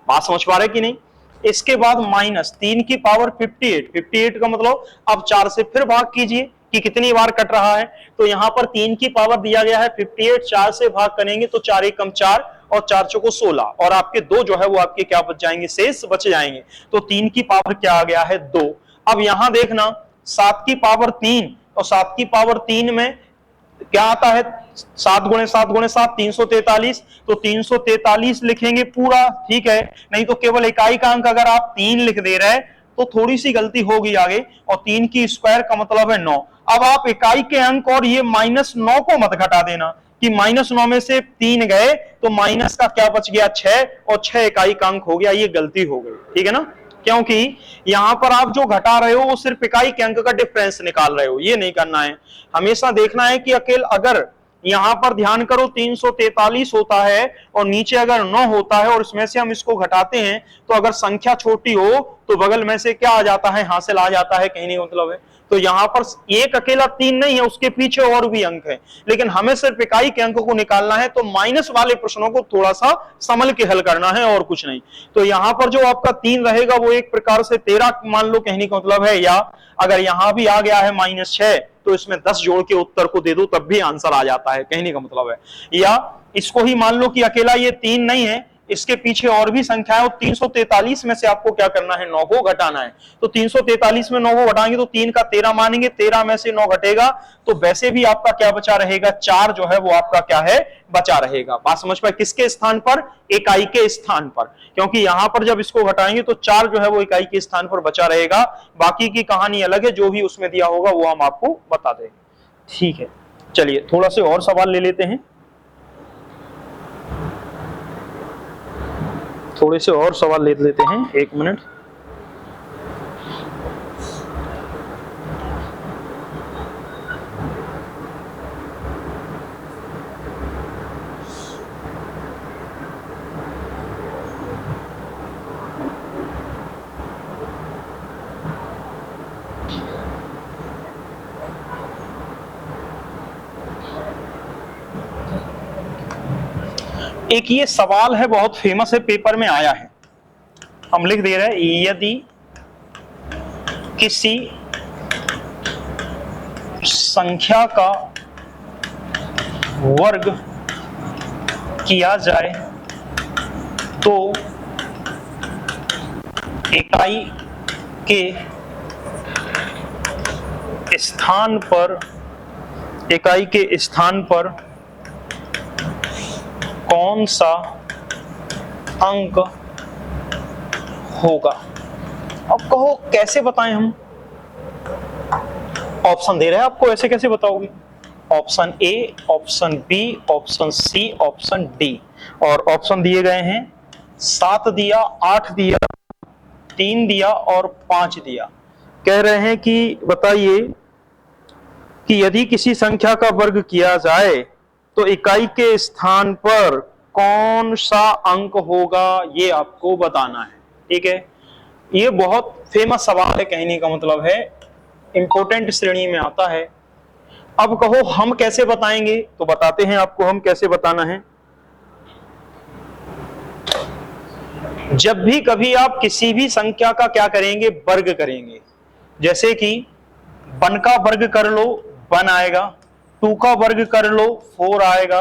A: बात समझ पा रहे कि नहीं? इसके बाद माइनस 3 की पावर 58, 58 का मतलब अब 4 से फिर भाग कीजिए कि कितनी बार कट रहा है। तो यहां पर 3 की पावर दिया गया है 58, 4 से भाग करेंगे तो 4 एकम 4, और 4 चौको 16, और आपके 2 जो है वो आपके क्या बच जाएंगे? शेष बच जाएंगे। तो 3 की पावर क्या आ गया है? 2। अब यहां देखना, 7 की पावर 3, और 7 की पावर 3 में क्या आता है? 7 गुणे 7 गुणे 7, 343, तो 343 लिखेंगे पूरा। ठीक है? नहीं तो केवल इकाई का अंक अगर आप 3 लिख दे रहे तो थोड़ी सी गलती होगी आगे, और 3 की स्क्वायर का मतलब है 9। अब आप इकाई के अंक और ये -9 को मत घटा देना कि -9 में से 3 गए तो माइनस का क्या बच गया? 6, और 6 इकाई का अंक हो गया, ये गलती हो गई। ठीक है ना? क्योंकि यहां पर आप जो घटा रहे हो वो सिर्फ इकाई के अंक का डिफरेंस निकाल रहे हो, ये नहीं करना है। हमेशा देखना है कि अकेले अगर यहां पर ध्यान करो 343 होता है और नीचे अगर 9 होता है और इसमें से हम इसको घटाते हैं, तो अगर संख्या छोटी हो तो बगल में से क्या आ जाता है? हासिल आ जाता है, कहने का मतलब है। तो यहां पर एक अकेला 3 नहीं है, उसके पीछे और भी अंक है, लेकिन हमें सिर्फ इकाई के अंक को निकालना है। तो माइनस वाले प्रश्नों को थोड़ा सा संभल के हल करना है, और कुछ नहीं। तो यहां पर जो आपका 3 रहेगा वो एक प्रकार से 13 मान लो, कहने का मतलब है। या अगर यहां भी आ गया है -6, तो इसमें 10 जोड़ के उत्तर को दे दो, तब भी आंसर आ जाता है, कहने का मतलब है। या इसको ही मान लो कि अकेला ये 3 नहीं है, इसके पीछे और भी संख्या है, 343 में से आपको क्या करना है? 9 को घटाना है। तो 343 में 9 को घटाएंगे तो 3 का 13 मानेंगे, 13 में से 9 घटेगा तो वैसे भी आपका क्या बचा रहेगा? 4 जो है वो आपका क्या है? बचा रहेगा। बात समझ पाए? किसके स्थान पर? इकाई के स्थान पर, क्योंकि यहां पर जब इसको घटाएंगे तो 4 जो है वो इकाई के स्थान पर बचा रहेगा। बाकी की कहानी अलग है, जो भी उसमें दिया होगा वो हम आपको बता देंगे। ठीक है, चलिए थोड़ा से और सवाल ले लेते हैं। थोड़े से और सवाल ले लेते हैं, 1 मिनट। एक ये सवाल है, बहुत फेमस है, पेपर में आया है। हम लिख दे रहे हैं, यदि किसी संख्या का वर्ग किया जाए तो इकाई के स्थान पर, इकाई के स्थान पर कौन सा अंक होगा। अब कहो कैसे बताएं हम, ऑप्शन दे रहे हैं आपको, ऐसे कैसे बताओगे। Option A, option B, option C, option D. और ऑप्शन दिए गए हैं 7 दिया, 8 दिया, 3 दिया और 5 दिया। कह रहे हैं कि बताइए कि यदि किसी संख्या का वर्ग किया जाए तो इकाई के स्थान पर कौन सा अंक होगा, ये आपको बताना है। ठीक है, ये बहुत फेमस सवाल है, कहने का मतलब है इंपॉर्टेंट श्रेणी में आता है। अब कहो हम कैसे बताएंगे, तो बताते हैं आपको हम कैसे बताना है। जब भी कभी आप किसी भी संख्या का क्या करेंगे, वर्ग करेंगे, जैसे कि 1 का वर्ग कर लो 1 आएगा, 2 का वर्ग कर लो 4 आएगा,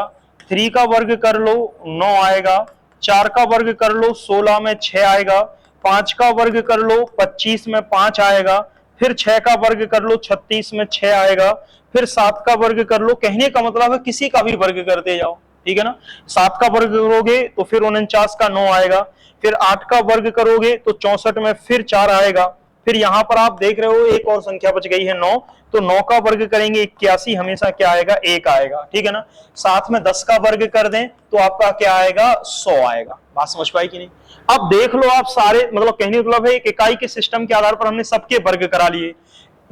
A: 3 का वर्ग कर लो 9 आएगा, 4 का वर्ग कर लो 16 में 6 आएगा, 5 का वर्ग कर लो 25 में 5 आएगा, फिर 6 का वर्ग कर लो 36 में 6 आएगा, फिर 7 का वर्ग कर लो। कहने का मतलब है किसी का भी वर्ग करते जाओ, ठीक है ना। 7 का वर्ग करोगे तो फिर 49 का 9 आएगा, फिर 8 का वर्ग करोगे तो 64 में फिर 4 आएगा, फिर यहां पर आप देख रहे हो एक और संख्या बच गई है 9, तो 9 का वर्ग करेंगे 81, हमेशा क्या आएगा, 1 आएगा, ठीक है ना। साथ में 10 का वर्ग कर दें तो आपका क्या आएगा, 100 आएगा। बात समझ पाई कि नहीं। अब देख लो आप सारे, मतलब कहने का मतलब है एक इकाई के सिस्टम के आधार पर हमने सबके वर्ग करा लिए।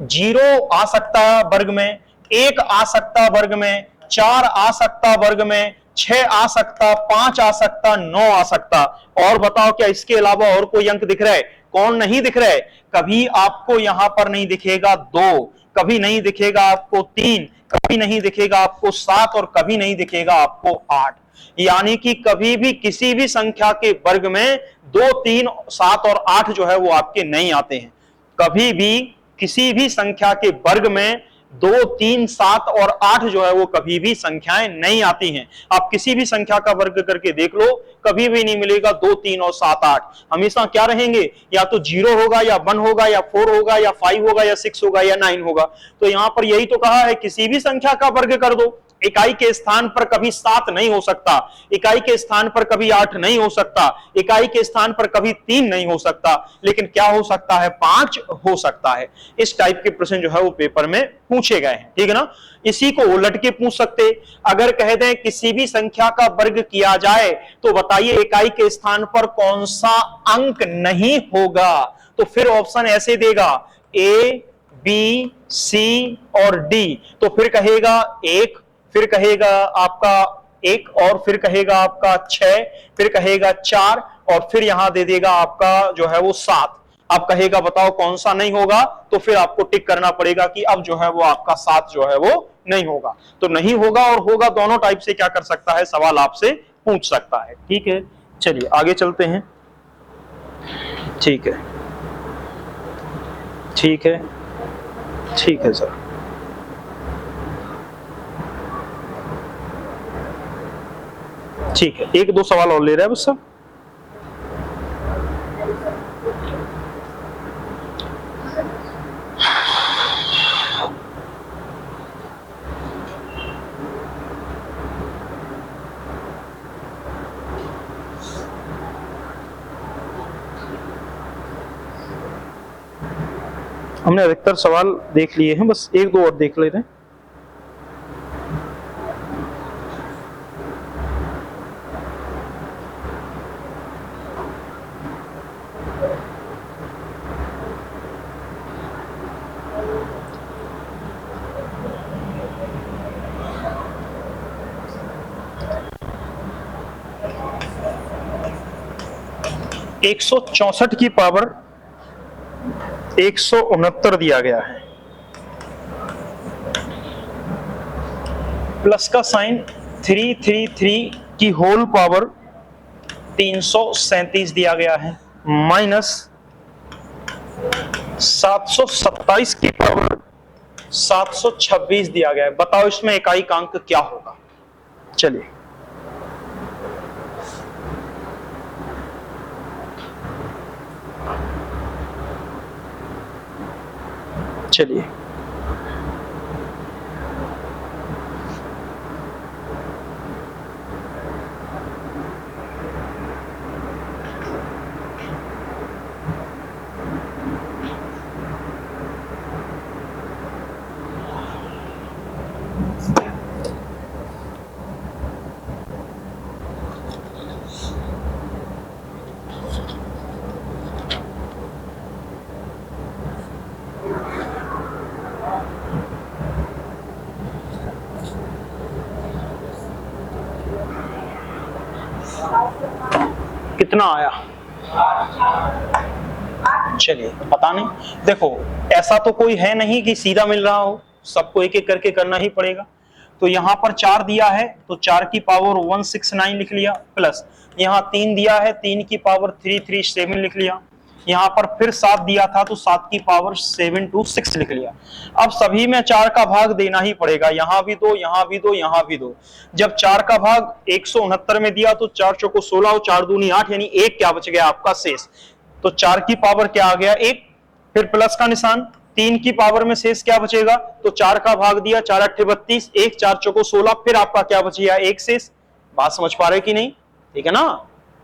A: 0 आ सकता है वर्ग में, 1 आ सकता वर्ग में, 4 आ सकता वर्ग में, 6 आ सकता, 5 आ सकता, 9 आ सकता। और बताओ क्या इसके अलावा और कोई अंक दिख रहा है, कौन नहीं दिख रहा है। कभी आपको यहां पर नहीं दिखेगा 2, कभी नहीं दिखेगा आपको 3, कभी नहीं दिखेगा आपको 7 और कभी नहीं दिखेगा आपको 8। यानी कि कभी भी किसी भी संख्या के वर्ग में 2, 3, 7 और 8 जो है वो आपके नहीं आते हैं। कभी भी किसी भी संख्या के वर्ग में 2, 3, 7 और 8 जो है वो कभी भी संख्याएं नहीं आती हैं। आप किसी भी संख्या का वर्ग करके देख लो, कभी भी नहीं मिलेगा 2, 3 और 7, 8। हमेशा क्या रहेंगे, या तो 0 होगा, या 1 होगा, या 4 होगा, या 5 होगा, या 6 होगा, या 9 होगा। तो यहां पर यही तो कहा है, किसी भी संख्या का वर्ग कर दो, इकाई के स्थान पर कभी 7 नहीं हो सकता, इकाई के स्थान पर कभी 8 नहीं हो सकता, इकाई के स्थान पर कभी 3 नहीं हो सकता, लेकिन क्या हो सकता है, 5 हो सकता है। इस टाइप के प्रश्न जो है वो पेपर में पूछे गए हैं, ठीक है ना। इसी को उलट के पूछ सकते, अगर कह दें किसी भी संख्या का वर्ग किया जाए तो बताइए इकाई के स्थान पर कौन सा अंक नहीं होगा, तो फिर ऑप्शन ऐसे देगा ए, बी, सी और डी। तो फिर कहेगा 1, फिर कहेगा आपका 1, और फिर कहेगा आपका 6, फिर कहेगा 4, और फिर यहां दे देगा आपका जो है वो 7। अब कहेगा बताओ कौन सा नहीं होगा, तो फिर आपको टिक करना पड़ेगा कि अब जो है वो आपका 7 जो है वो नहीं होगा। तो नहीं होगा और होगा दोनों टाइप से क्या कर सकता है, सवाल आपसे पूछ सकता है। ठीक है, चलिए आगे चलते हैं। ठीक है, ठीक है, ठीक है सर। ठीक है, 1-2 सवाल और ले रहे हैं बस सब। हमने अधिकतर सवाल देख लिए हैं, बस 1-2 और देख ले रहे हैं। एक 164 की पावर 169 दिया गया है, प्लस का साइन 333 की होल पावर 337 दिया गया है, माइनस 727 की पावर 726 दिया गया है। बताओ इसमें इकाई का अंक क्या होगा। चलिए चलिए कितना आया? चलिए पता नहीं, देखो ऐसा तो कोई है नहीं कि सीधा मिल रहा हो, सबको एक एक करके करना ही पड़ेगा। तो यहाँ पर 4 दिया है तो 4 की पावर 169 लिख लिया, प्लस यहाँ 3 दिया है 3 की पावर 337 लिख लिया, यहाँ पर फिर 7 दिया था तो 7 की पावर 726 लिख लिया। अब सभी में 4 का भाग देना ही पड़ेगा, यहाँ भी दो, यहाँ भी दो, यहाँ भी दो। जब 4 का भाग 169 में दिया तो 4 चौको 16 और 4 दूनी 8, यानी 1 क्या बच गया आपका शेष। तो 4 की पावर क्या आ गया 1, फिर प्लस का निशान, 3 की पावर में शेष क्या बचेगा, तो 4 का भाग दिया 4 अट्ठे 32, 1 4 चौको 16, फिर आपका क्या बच गया 1 शेष। बात समझ पा रहे कि नहीं? ठीक है ना,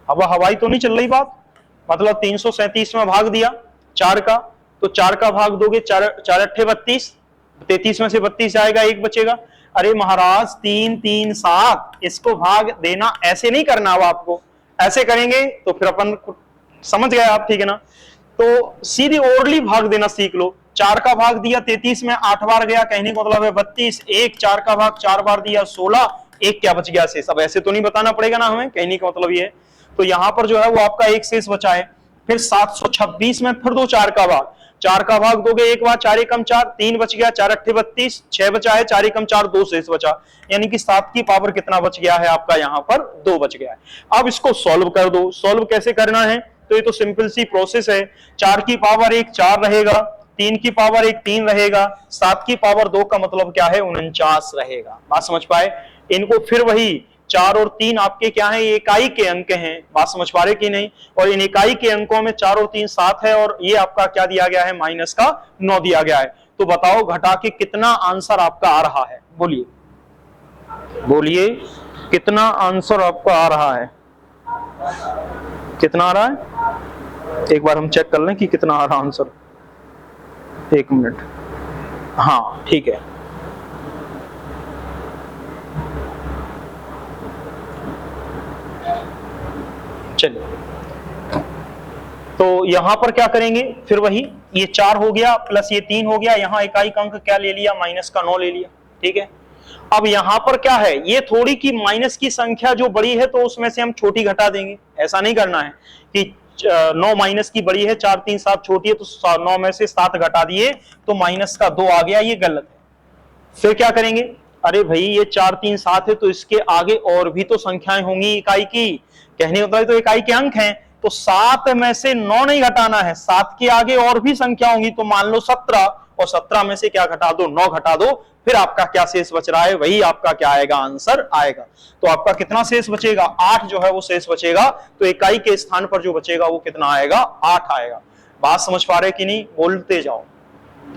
A: अब हवाई तो नहीं चल रही बात। मतलब 337 में भाग दिया 4 का, तो 4 का भाग दोगे 4 अट्ठे 32, 33 में से 32 जाएगा 1 बचेगा। अरे महाराज 3 3 7, इसको भाग देना ऐसे नहीं करना, अब आपको ऐसे करेंगे तो फिर अपन समझ गए आप, ठीक है ना। तो सीधी ओरली भाग देना सीख लो। 4 का भाग दिया 33 में 8 बार गया, कहने का मतलब है 32, 1 4 का भाग 4 बार दिया 16, 1 क्या बच गया शेष। अब ऐसे तो नहीं बताना पड़ेगा ना हमें, कहने का मतलब ये है। तो यहां पर जो है वो आपका 1 शेष बचा है। फिर 726 में फिर दो 4 का भाग, 4 का भाग दोगे 1 बार, 4 एकम 4, 3 बच गया, 4 अट्ठे 32, 6 बचा है, 4 एकम 4, 2 शेष बचा, यानी कि 7 की पावर कितना बच गया है आपका, यहाँ पर 2 बच गया है। अब इसको सॉल्व कर दो। सॉल्व कैसे करना है, तो ये तो सिंपल सी प्रोसेस है। 4 की पावर 1 4 रहेगा, 3 की पावर 1 3 रहेगा, 7 की पावर 2 का मतलब क्या है 49 रहेगा। बात समझ पाए? इनको फिर वही 4 और 3 आपके क्या है, इकाई के अंक हैं। बात समझ पा रहे कि नहीं? और इन इकाई के अंकों में 4 और 3 7 है, और ये आपका क्या दिया गया है, माइनस का 9 दिया गया है। तो बताओ घटा के कितना आंसर आपका आ रहा है, बोलिए बोलिए कितना आंसर आपका आ रहा है, कितना आ रहा है? एक बार हम चेक कर लें कि कितना आ रहा आंसर, 1 मिनट। हाँ ठीक है, चलिए तो यहां पर क्या करेंगे, फिर वही ये 4 हो गया प्लस ये 3 हो गया, यहां इकाई का अंक क्या ले लिया, माइनस का 9 ले लिया। ठीक है, अब यहां पर क्या है, ये थोड़ी की माइनस की संख्या जो बड़ी है तो उसमें से हम छोटी घटा देंगे। ऐसा नहीं करना है कि 9 माइनस की बड़ी है, 4 3 7 छोटी है, तो 9 में से 7 घटा दिए तो माइनस का 2 आ गया, ये गलत है। फिर क्या करेंगे, अरे भाई ये 4 3 7 है तो इसके आगे और भी तो संख्याएं होंगी इकाई की, कहने होता है तो इकाई के अंक हैं, तो 7 में से 9 नहीं घटाना है, 7 के आगे और भी संख्या होंगी, तो मान लो 17, और 17 में से क्या घटा दो, 9 घटा दो, फिर आपका क्या शेष बच रहा है, वही आपका क्या आएगा, आंसर आएगा। तो आपका कितना शेष बचेगा, 8 जो है वो शेष बचेगा। तो इकाई के स्थान पर जो बचेगा वो कितना आएगा, 8 आएगा। बात समझ पा रहे कि नहीं, बोलते जाओ,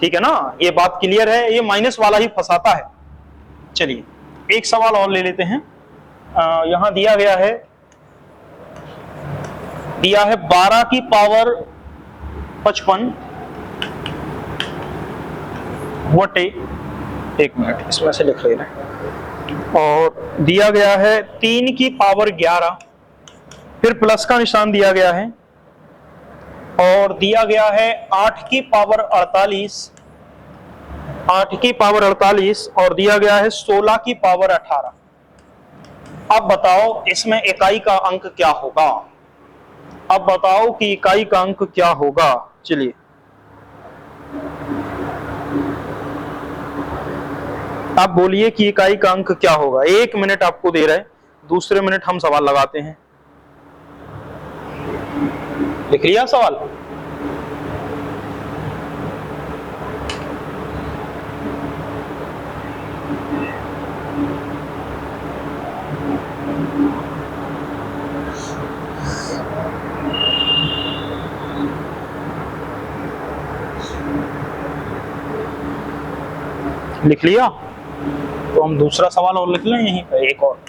A: ठीक है ना, ये बात क्लियर है, ये माइनस वाला ही फंसाता है। चलिए एक सवाल और ले लेते हैं। यहां दिया गया है, दिया है 12 की पावर 55 वटे, 1 मिनट इसमें से लिख लेना, और दिया गया है 3 की पावर 11, फिर प्लस का निशान दिया गया है, और दिया गया है 8 की पावर 48, 8 की पावर 48, और दिया गया है 16 की पावर 18। अब बताओ इसमें इकाई का अंक क्या होगा, अब बताओ कि इकाई का अंक क्या होगा। चलिए आप बोलिए कि इकाई का अंक क्या होगा। 1 मिनट आपको दे रहे हैं, दूसरे मिनट हम सवाल लगाते हैं। लिख लिया सवाल? लिख लिया? तो हम दूसरा सवाल और लिख लें यहीं पर, एक और।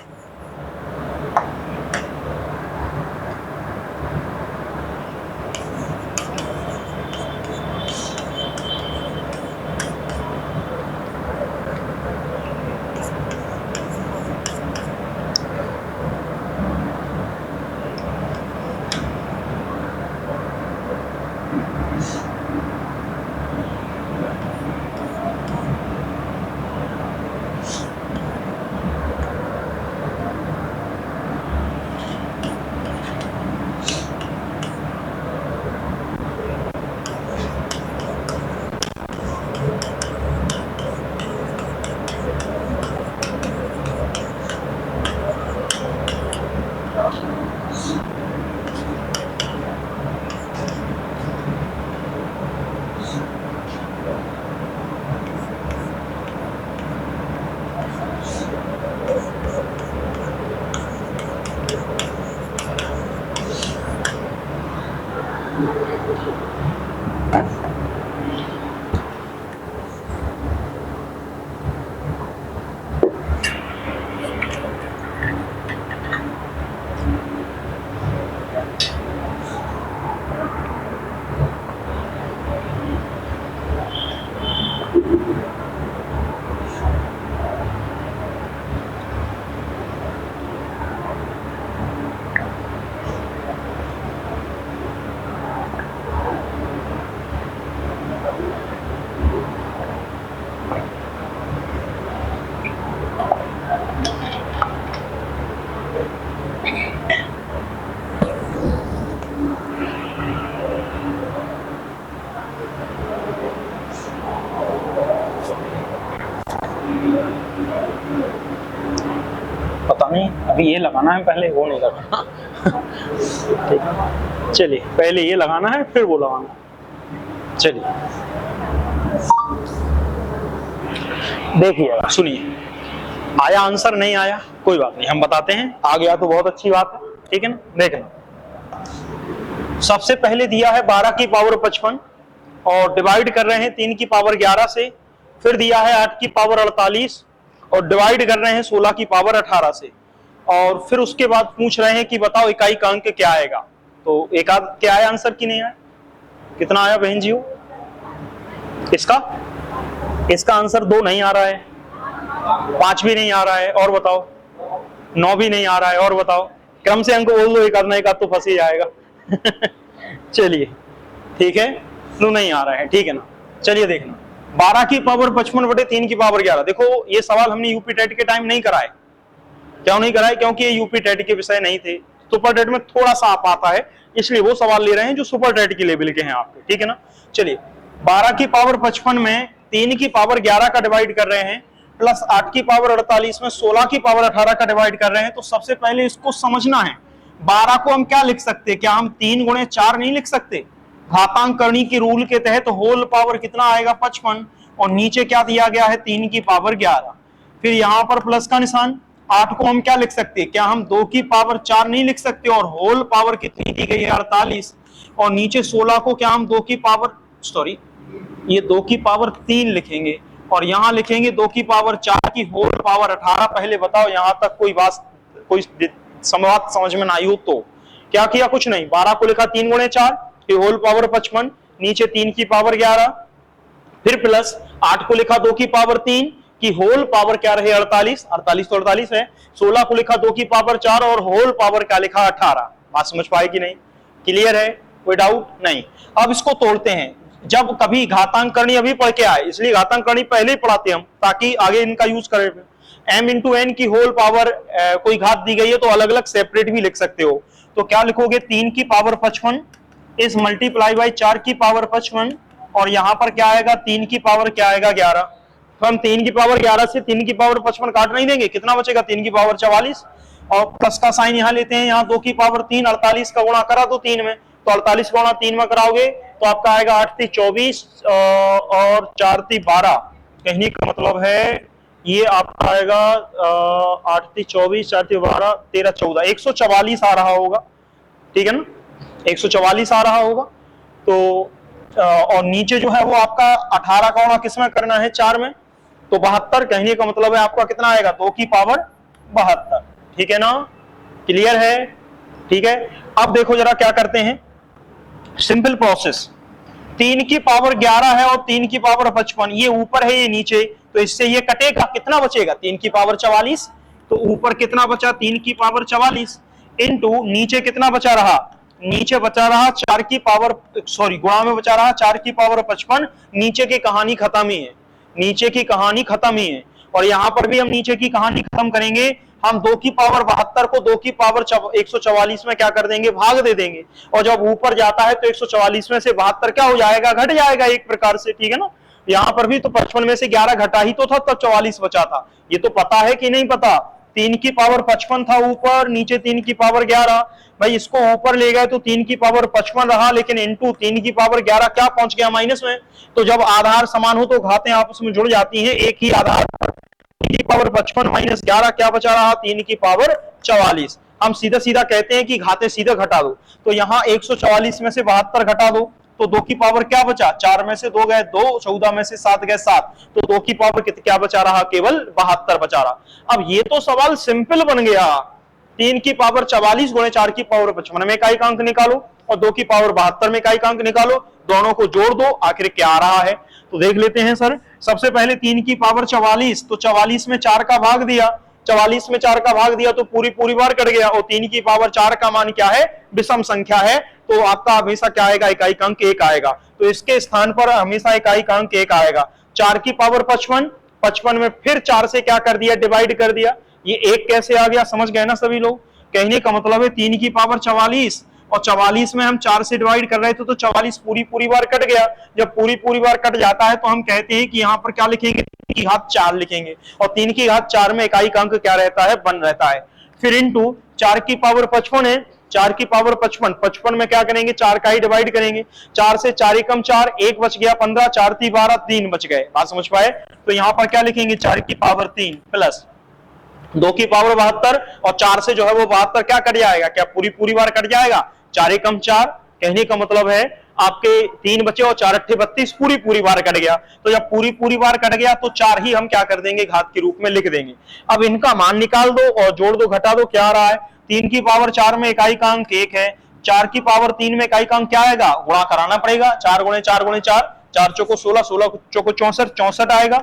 A: पता नहीं, अभी ये लगाना है पहले, वो नहीं लगाना। ठीक है, चलिए पहले ये लगाना है फिर वो लगाना है। चलिए देखिएगा, सुनिए, आया आंसर, नहीं आया कोई बात नहीं, हम बताते हैं। आ गया तो बहुत अच्छी बात है, ठीक है ना। देखना, सबसे पहले दिया है 12 की पावर 55 और डिवाइड कर रहे हैं 3 की पावर 11 से, फिर दिया है 8 की पावर 48 और डिवाइड कर रहे हैं 16 की पावर 18 से, और फिर उसके बाद पूछ रहे हैं कि बताओ इकाई का अंक क्या आएगा। तो एक आध क्या आया आंसर की नहीं आया, कितना आया बहन जी? इसका आंसर 2 नहीं आ रहा है, 5 भी नहीं आ रहा है, और बताओ 9 भी नहीं आ रहा है, और बताओ। क्रम से अंक बोल दो, एक आध तो फंस ही जाएगा। चलिए ठीक है, 2 नहीं आ रहा है, ठीक है ना। चलिए देखना, 12 की पावर 55 बटे 3 की पावर 11। देखो ये सवाल हमने यूपी टेट के टाइम नहीं कराए। क्यों नहीं कराए? क्योंकि ये यूपी टेट के विषय नहीं थे। सुपर टेट में थोड़ा सा आप आता है, इसलिए वो सवाल ले रहे हैं जो सुपर टेट के लेवल के हैं आपके, ठीक है ना। चलिए 12 की पावर 55 में 3 की पावर 11 का डिवाइड कर रहे हैं, प्लस 8 की पावर 48 में 16 की पावर 18 का डिवाइड कर रहे हैं। तो सबसे पहले इसको समझना है, 12 को हम क्या लिख सकते हैं? क्या हम 3 गुणे 4 नहीं लिख सकते? घातांक करनी की रूल के तहत होल पावर कितना आएगा? 55, और नीचे क्या दिया गया है? 3 की पावर 11। फिर यहां पर प्लस का निशान। 8 को हम क्या लिख सकते हैं? क्या हम 2 की पावर 4 नहीं लिख सकते? और होल पावर कितनी दी गई है? 48। और नीचे 16 को क्या हम 2 की पावर, सॉरी ये 2 की पावर 3 लिखेंगे, और यहां लिखेंगे 2 की पावर 4 की होल पावर 18। पहले बताओ यहां तक कोई बात, कोई बात समझ में ना आई हो तो क्या किया? कुछ नहीं, 12 को लिखा 3 गुणे 4 की होल पावर 55, नीचे 3 की पावर 11, फिर प्लस 8 को लिखा 2 की पावर 3 की होल पावर क्या रहे? 48, 48 तो 48 है। 16 को लिखा 2 की पावर 4 और होल पावर क्या लिखा? 18। बात समझ पाए कि नहीं? क्लियर है? कोई डाउट नहीं। अब इसको तोड़ते हैं। जब कभी घातांक करनी अभी पढ़ के आए, इसलिए घातांक करनी पहले ही पढ़ाते हम, ताकि आगे इनका यूज करें। m इंटू एन की होल पावर, कोई घात दी गई है तो अलग अलग सेपरेट भी लिख सकते हो। तो क्या लिखोगे? 3 की पावर 55 इस मल्टीप्लाई बाई 4 की पावर 55, और यहां पर क्या आएगा? 3 की पावर क्या आएगा? 11। तो हम 3 की पावर 11 से 3 की पावर 55 काट नहीं देंगे, कितना बचेगा? 3 की पावर 44, और प्लस का साइन यहां लेते हैं। यहाँ 2 की पावर 3, 48 का गुणा करा तो 3 में, तो 48 गुणा 3 में कराओगे तो आपका आएगा 8 × 24 और 4 × 12। कहने का मतलब है ये आपका आएगा 8 × 24, 4 × 12, 13, 14, 144 आ रहा होगा, ठीक है ना। 144 आ रहा होगा। तो और नीचे जो है वो आपका 18 का गुणा किस में करना है? 4 में, तो 72। कहने का मतलब है आपका कितना आएगा? 2 की पावर 72, ठीक है ना। क्लियर है? ठीक है। अब देखो जरा क्या करते हैं, सिंपल प्रोसेस। 3 की पावर 11 है और 3 की पावर 55, ये ऊपर है ये नीचे, तो इससे ये कटेगा, कितना बचेगा? 3 की पावर 44। तो ऊपर कितना बचा? 3 की पावर 44 इनटू नीचे कितना बचा रहा? नीचे बचा रहा 4 की पावर, सॉरी गुणा में बचा रहा 4 की पावर 55। नीचे की कहानी खत्म ही है, नीचे की कहानी खत्म ही है। और यहां पर भी हम नीचे की कहानी खत्म करेंगे। हम 2 की पावर 72 को 2 की पावर 144 में क्या कर देंगे? भाग दे देंगे। और जब ऊपर जाता है तो 144 में से 72 क्या हो जाएगा? घट जाएगा एक प्रकार से, ठीक है ना। यहां पर भी तो 55 में से 11 घटा ही तो था, तब 44 बचा था। ये तो पता है कि नहीं पता? 3 की पावर 55 था ऊपर, नीचे 3 की पावर 11। भाई इसको ऊपर ले गए तो 3 की पावर 55 रहा, लेकिन इंटू 3 की पावर 11 क्या पहुंच गया? माइनस में। तो जब आधार समान हो तो घातें आपस में जुड़ जाती हैं, एक ही आधार। 3 की पावर 55 माइनस 11 क्या बचा रहा? 3 की पावर 44। हम सीधा सीधा कहते हैं कि घाते सीधे घटा दो, तो यहाँ 144 में से 72 घटा दो, तो 2 की पावर क्या बचा, 4 में से 2 गए 2, 14 में से 7 गए 7, तो 2 की पावर क्या बचा रहा, केवल 72 बचा रहा। अब ये तो सवाल सिंपल बन गया, 3 की पावर 44 गुणे 4 की पावर 55 में इकाई अंक निकालो और 2 की पावर 72 में इकाई अंक निकालो, दोनों को जोड़ दो, आखिर क्या आ रहा है। तो देख लेते हैं सर, सबसे पहले 3 की पावर 44, तो 44 में 4 का भाग दिया, 44 में 4 का भाग दिया तो पूरी बार कट गया, और 3 की पावर 4 का मान क्या है, विषम संख्या है, तो आपका हमेशा क्या आएगा, इकाई अंक 1 आएगा, तो इसके स्थान पर हमेशा इकाई अंक 1 आएगा। 4 की पावर 55, 55 में फिर 4 से क्या कर दिया, डिवाइड कर दिया, ये 1 कैसे आ गया, समझ गए ना सभी लोग। कहने का मतलब है 3 की पावर 44 और 44 में हम 4 से डिवाइड कर रहे थे, तो 44 पूरी बार कट गया। जब पूरी बार कट जाता है तो हम कहते हैं कि यहाँ पर क्या लिखेंगे, 3 की घात 4 लिखेंगे, और 3 की घात 4 में इकाई अंक क्या रहता है, 1 रहता है। फिर इंटू 4 की पावर 55 है, 4 की पावर 55, 55 में क्या करेंगे, 4 का ही डिवाइड करेंगे, 4 से 4 एकम 4, 1 बच गया 15, 4 3 12, 3 बच गए, बात समझ पाए। तो यहाँ पर क्या लिखेंगे, 4 की पावर 3 प्लस 2 की पावर 72, और 4 से जो है वो 72 क्या कट जाएगा, क्या पूरी बार कट जाएगा, 4 एकम 4, कहने का मतलब है आपके 3 बचे और 4 अट्ठे 32, पूरी बार कट गया। तो जब पूरी बार कट गया तो 4 ही हम क्या कर देंगे, घात के रूप में लिख देंगे। अब इनका मान निकाल दो और जोड़ दो, घटा दो, क्या आ रहा है, 3 की पावर 4 में इकाई का अंक 1 है, 4 की पावर 3 में इकाई का अंक क्या आएगा, गुणा कराना पड़ेगा, 4 गुणे 4 गुणे 4, 4 चौको 16, 16 चौको 64, 64 आएगा,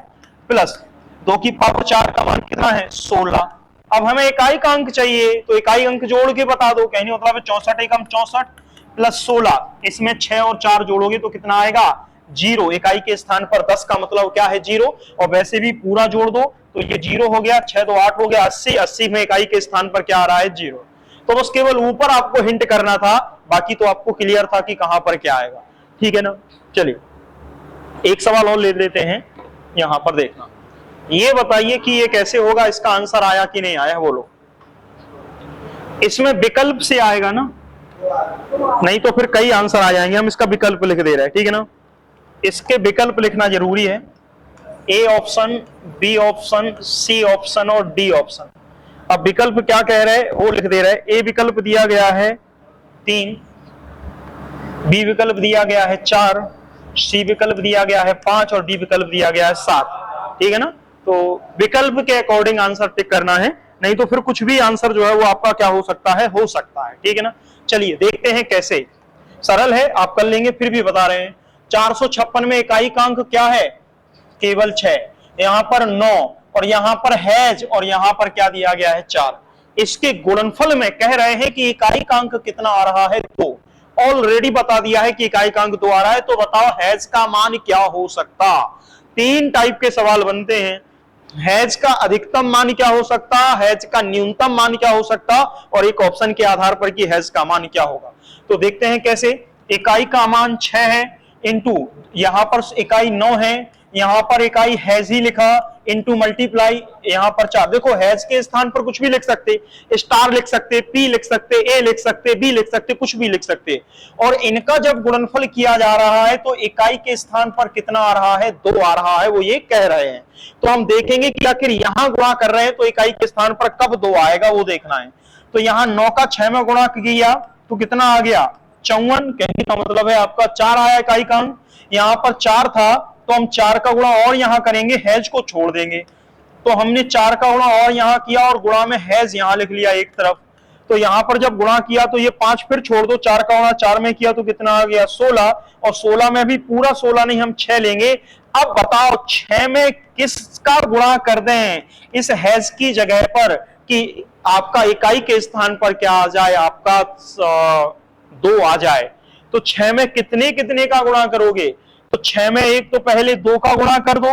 A: प्लस 2 की पावर 4 का मान कितना है, 16। अब हमें इकाई का अंक चाहिए, तो इकाई अंक जोड़ के बता दो, कहने मतलब है 64 एकम 64 प्लस 16, इसमें 6 और 4 जोड़ोगे तो कितना आएगा, 0, इकाई के स्थान पर 10 का मतलब क्या है, 0, और वैसे भी पूरा जोड़ दो तो ये 0 हो गया, 6 2 8 हो गया 80, 80 में इकाई के स्थान पर क्या आ रहा है, 0। तो बस केवल ऊपर आपको हिंट करना था, बाकी तो आपको क्लियर था कि कहां पर क्या आएगा, ठीक है ना। चलिए एक सवाल और ले लेते हैं, यहां पर देखना, ये बताइए कि ये कैसे होगा, इसका आंसर आया कि नहीं आया, बोलो। इसमें विकल्प से आएगा ना, नहीं तो फिर कई आंसर आ जाएंगे, हम इसका विकल्प लिख दे रहे हैं, ठीक है ना। इसके विकल्प लिखना जरूरी है, A option, B option, C option और डी ऑप्शन। अब विकल्प क्या कह रहे हैं वो लिख दे रहे हैं। ए विकल्प दिया गया है 3, बी विकल्प दिया गया है 4, सी विकल्प दिया गया है 5 और डी विकल्प दिया गया है 7, ठीक है ना। तो विकल्प के अकॉर्डिंग आंसर टिक करना है, नहीं तो फिर कुछ भी आंसर जो है वो आपका क्या हो सकता है, ठीक है ना। चलिए देखते हैं कैसे, सरल है, आप कर लेंगे, फिर भी बता रहे हैं। 456 में इकाई का अंक क्या है, केवल 6, यहां पर 9 और यहां पर हैज और यहां पर क्या दिया गया है, 4। इसके गुणनफल में कह रहे हैं कि इकाई का अंक कितना आ रहा है, 2। ऑलरेडी बता दिया है कि इकाई का अंक 2 आ रहा है, तो बताओ हैज का मान क्या हो सकता। 3 टाइप के सवाल बनते हैं, हैज का अधिकतम मान क्या हो सकता, हैज का न्यूनतम मान क्या हो सकता, और एक ऑप्शन के आधार पर कि हैज का मान क्या होगा। तो देखते हैं कैसे। इकाई का मान 6 है, इंटू यहां पर इकाई 9 है, यहां पर इकाई हैज ही लिखा, इंटू मल्टीप्लाई यहां पर 4। देखो हैज के स्थान पर कुछ भी लिख सकते, स्टार लिख सकते, पी लिख सकते, ए लिख सकते, बी लिख सकते, कुछ भी लिख सकते। और इनका जब गुणनफल किया जा रहा है तो इकाई के स्थान पर कितना आ रहा है, 2 आ रहा है, वो ये कह रहे हैं। तो हम देखेंगे कि आखिर यहां गुणा कर रहे हैं तो इकाई के स्थान पर कब 2 आएगा, वो देखना है। तो यहां 9 का 6 में गुणा किया तो कितना आ गया, 54, कहने का मतलब है आपका 4 आया इकाई का अंक। यहां पर 4 था तो हम 4 का गुणा और यहां करेंगे, हैज को छोड़ देंगे, तो हमने 4 का गुणा और यहां किया और गुणा में हैज यहां लिख लिया एक तरफ। तो यहां पर जब गुणा किया तो ये 5 फिर छोड़ दो, 4 का गुणा 4 में किया तो कितना आ गया, 16, और 16 में भी पूरा 16 नहीं, हम 6 लेंगे। अब बताओ 6 में किसका गुणा कर दें इस हैज की जगह पर कि आपका इकाई के स्थान पर क्या आ जाए, आपका 2 आ जाए। तो 6 में कितने कितने का गुणा करोगे, तो 6 में एक तो पहले 2 का गुणा कर दो,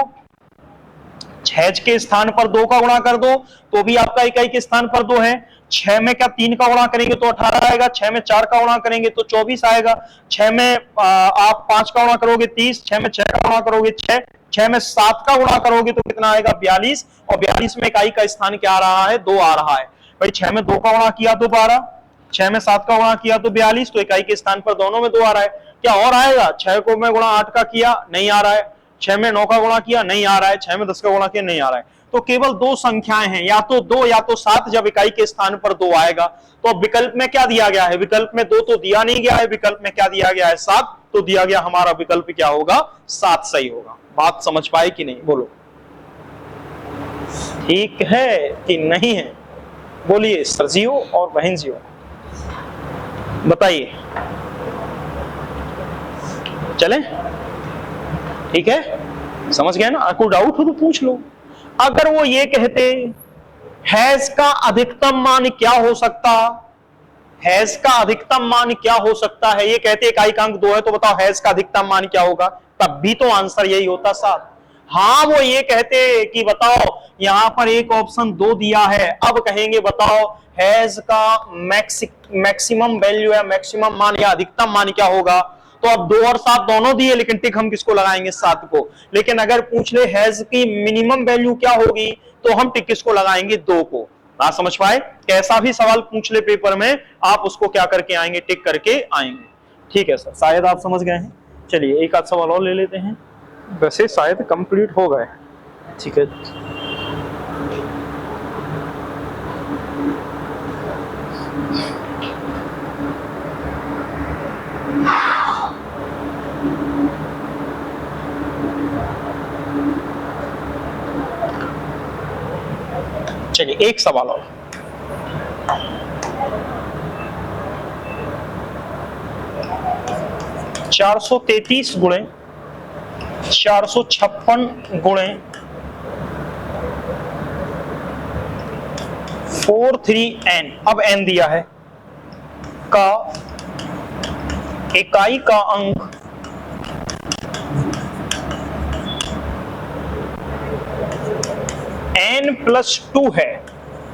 A: 6 के स्थान पर 2 का गुणा कर दो तो भी आपका इकाई के स्थान पर 2 है। 6 में क्या 3 का गुणा करेंगे तो 18 आएगा, 6 में 4 का गुणा करेंगे तो 24 आएगा, 6 में आप 5 का गुणा करोगे 30, 6 में 6 का गुणा करोगे 6, 6 में 7 का गुणा करोगे तो कितना आएगा, 42, और 42 में इकाई का स्थान क्या आ रहा है, 2 आ रहा है। भाई 6 में 2 का गुणा किया तो 12, 6 में 7 का गुणा किया तो 42, तो इकाई के स्थान पर दोनों में 2 आ रहा है। क्या और आएगा, 6 को मैं गुणा 8 का किया, नहीं आ रहा है, 6 में 9 का गुणा किया, नहीं आ रहा है, 6 में 10 का गुणा किया, नहीं आ रहा है। तो केवल दो संख्याएं हैं, या तो 2 या तो 7। जब इकाई के स्थान पर 2 आएगा तो अब विकल्प में क्या दिया गया है, विकल्प में 2 तो दिया नहीं गया है, विकल्प में क्या दिया गया है 7, तो दिया गया हमारा विकल्प क्या होगा 7 सही होगा। बात समझ पाए कि नहीं, बोलो ठीक है कि नहीं है, बोलिए सरजियो और बहनजियो, बताइए। चलें, ठीक है, समझ गए ना। कोई डाउट हो तो पूछ लो। अगर वो ये कहते हैज का अधिकतम मान क्या हो सकता, हैज का अधिकतम मान क्या हो सकता है, ये कहते इकाई-अंक 2 है तो बताओ हैज का अधिकतम मान क्या होगा, तब भी तो आंसर यही होता 7। हाँ वो ये कहते कि बताओ यहां पर एक ऑप्शन 2 दिया है, अब कहेंगे बताओ हैज का मैक्सिमम वैल्यू या मैक्सिमम मान या अधिकतम मान क्या होगा, तो अब 2 और 7 दोनों दिए, लेकिन टिक हम किसको लगाएंगे 7 को। लेकिन अगर पूछ ले हैज की मिनिमम वैल्यू क्या होगी तो हम टिक किसको लगाएंगे 2 को। ना समझ पाए, कैसा भी सवाल पूछ ले पेपर में आप उसको क्या करके आएंगे, टिक करके आएंगे। ठीक है सर, शायद आप समझ गए हैं। चलिए एक आध सवाल और ले लेते हैं, वैसे शायद कंप्लीट हो गए। ठीक है, चलिए एक सवाल और। (433 गुणे 456 गुणे 43n), अब n दिया है, का इकाई का अंक n+2 है।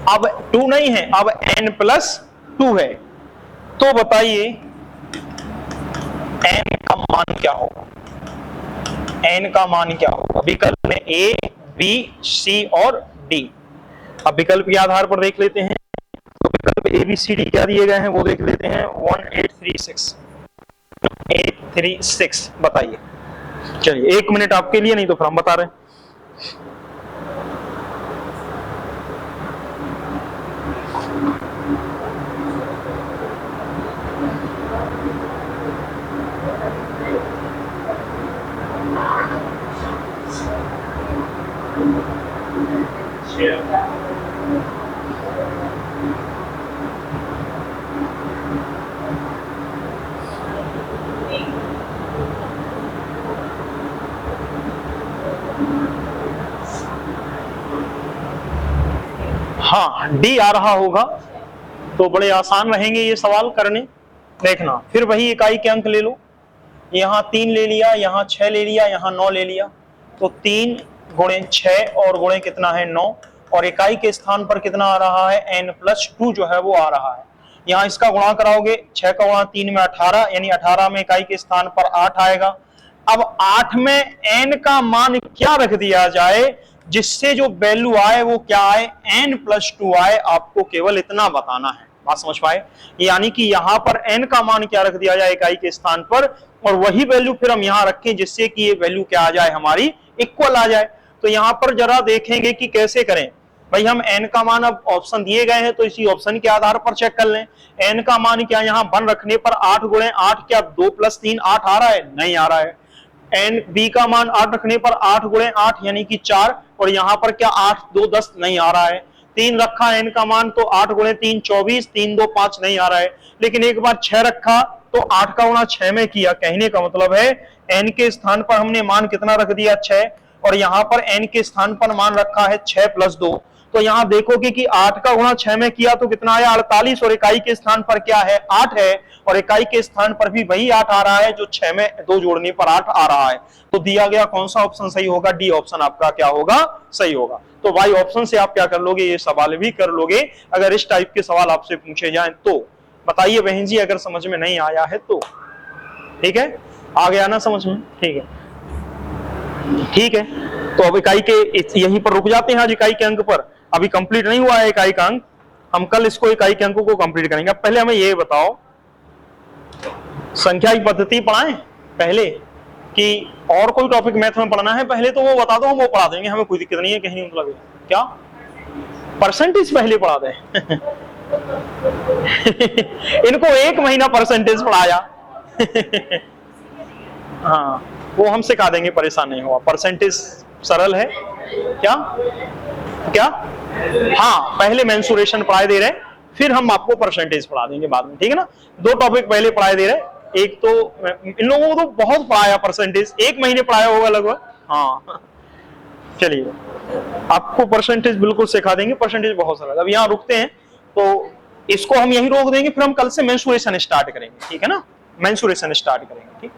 A: अब 2 नहीं है, अब n+2 है, तो बताइए n का मान क्या होगा, n का मान क्या होगा। विकल्प में A, B, C और D। अब विकल्प के आधार पर देख लेते हैं, तो विकल्प A, B, C, D क्या दिए गए हैं वो देख लेते हैं। 1836 बताइए। चलिए 1 मिनट आपके लिए, नहीं तो फिर हम बता रहे हैं। हाँ डी आ रहा होगा, तो बड़े आसान रहेंगे ये सवाल करने। देखना फिर वही इकाई के अंक ले लो, यहाँ 3 ले लिया, यहाँ 6 ले लिया, यहाँ 9 ले लिया, तो 3 गुणे 6 और गुणे कितना है 9, और इकाई के स्थान पर कितना आ रहा है n+2 जो है वो आ रहा है। यहाँ इसका गुणा कराओगे, 6 का गुणा 3 में 18, यानी 18 में इकाई के स्थान पर 8 आएगा। अब 8 में n का मान क्या रख दिया जाए जिससे जो वैल्यू आए वो क्या आए, n+2 आए। आपको केवल इतना बताना है, बात समझ पाए। यानी कि यहाँ पर n का मान क्या रख दिया जाए इकाई के स्थान पर, और वही वैल्यू फिर हम यहाँ रखें जिससे कि ये वैल्यू क्या आ जाए हमारी इक्वल आ जाए। तो यहाँ पर जरा देखेंगे कि कैसे करें भाई। हम n का मान अब ऑप्शन दिए गए हैं तो इसी ऑप्शन के आधार पर चेक कर लें। n का मान क्या यहाँ 1 रखने पर 8 गुणे 8, क्या 2 + 3 8 आ रहा है, नहीं आ रहा है। n b का मान 8 रखने पर 8 गुणे 8 यानी कि 4, और यहाँ पर क्या 8 2 10 नहीं आ रहा है। 3 रखा n का मान तो 8 गुणे 3 24, 3 2 5 नहीं आ रहा है। लेकिन एक बार 6 रखा तो 8 का गुणा 6 में किया, कहने का मतलब है n के स्थान पर हमने मान कितना रख दिया 6, और यहाँ पर n के स्थान पर मान रखा है 6 + 2। तो यहाँ देखोगे कि 8 का गुणा 6 में किया तो कितना आया 48, और इकाई के स्थान पर क्या है 8 है, और इकाई के स्थान पर भी वही 8 आ रहा है जो 6 में 2 जोड़ने पर 8 आ रहा है। तो दिया गया कौन सा ऑप्शन सही होगा, डी ऑप्शन आपका क्या होगा, सही होगा। तो भाई ऑप्शन से आप क्या कर लोगे, ये सवाल भी कर लोगे अगर इस टाइप के सवाल आपसे पूछे जाएं तो। बताइए बहन जी अगर समझ में नहीं आया है तो। ठीक है, आ गया ना समझ में, ठीक है ठीक है। तो अब इकाई के यहीं पर रुक जाते हैं आज इकाई के अंक पर, अभी कंप्लीट नहीं हुआ है इकाई का अंक, हम कल इसको इकाई के अंकों को कंप्लीट करेंगे। पहले हमें ये बताओ संख्या की पद्धति पढ़ाएं पहले, कि और कोई टॉपिक मैथ में पढ़ना है पहले तो वो बता दो, हम वो पढ़ा देंगे, हमें कोई दिक्कत नहीं है, कहीं नहीं मतलब है। क्या परसेंटेज पहले पढ़ा दें? इनको 1 महीना परसेंटेज पढ़ाया। हाँ, वो हम सिखा देंगे, परेशान नहीं हुआ। परसेंटेज सरल है। क्या क्या? हाँ, पहले मेंसुरेशन पढ़ाए दे रहे हैं, फिर हम आपको परसेंटेज पढ़ा देंगे बाद में, ठीक है ना। 2 टॉपिक पहले पढ़ाए दे रहे हैं। एक तो इन लोगों को तो बहुत पढ़ाया परसेंटेज, 1 महीने पढ़ाया होगा लगभग। हाँ, चलिए आपको परसेंटेज बिल्कुल सिखा देंगे। परसेंटेज बहुत सरल। अब यहाँ रुकते हैं, तो इसको हम यहीं रोक देंगे, फिर हम कल से मेंसुरेशन स्टार्ट करेंगे, ठीक है ना। मेंसुरेशन स्टार्ट करेंगे, ठीक।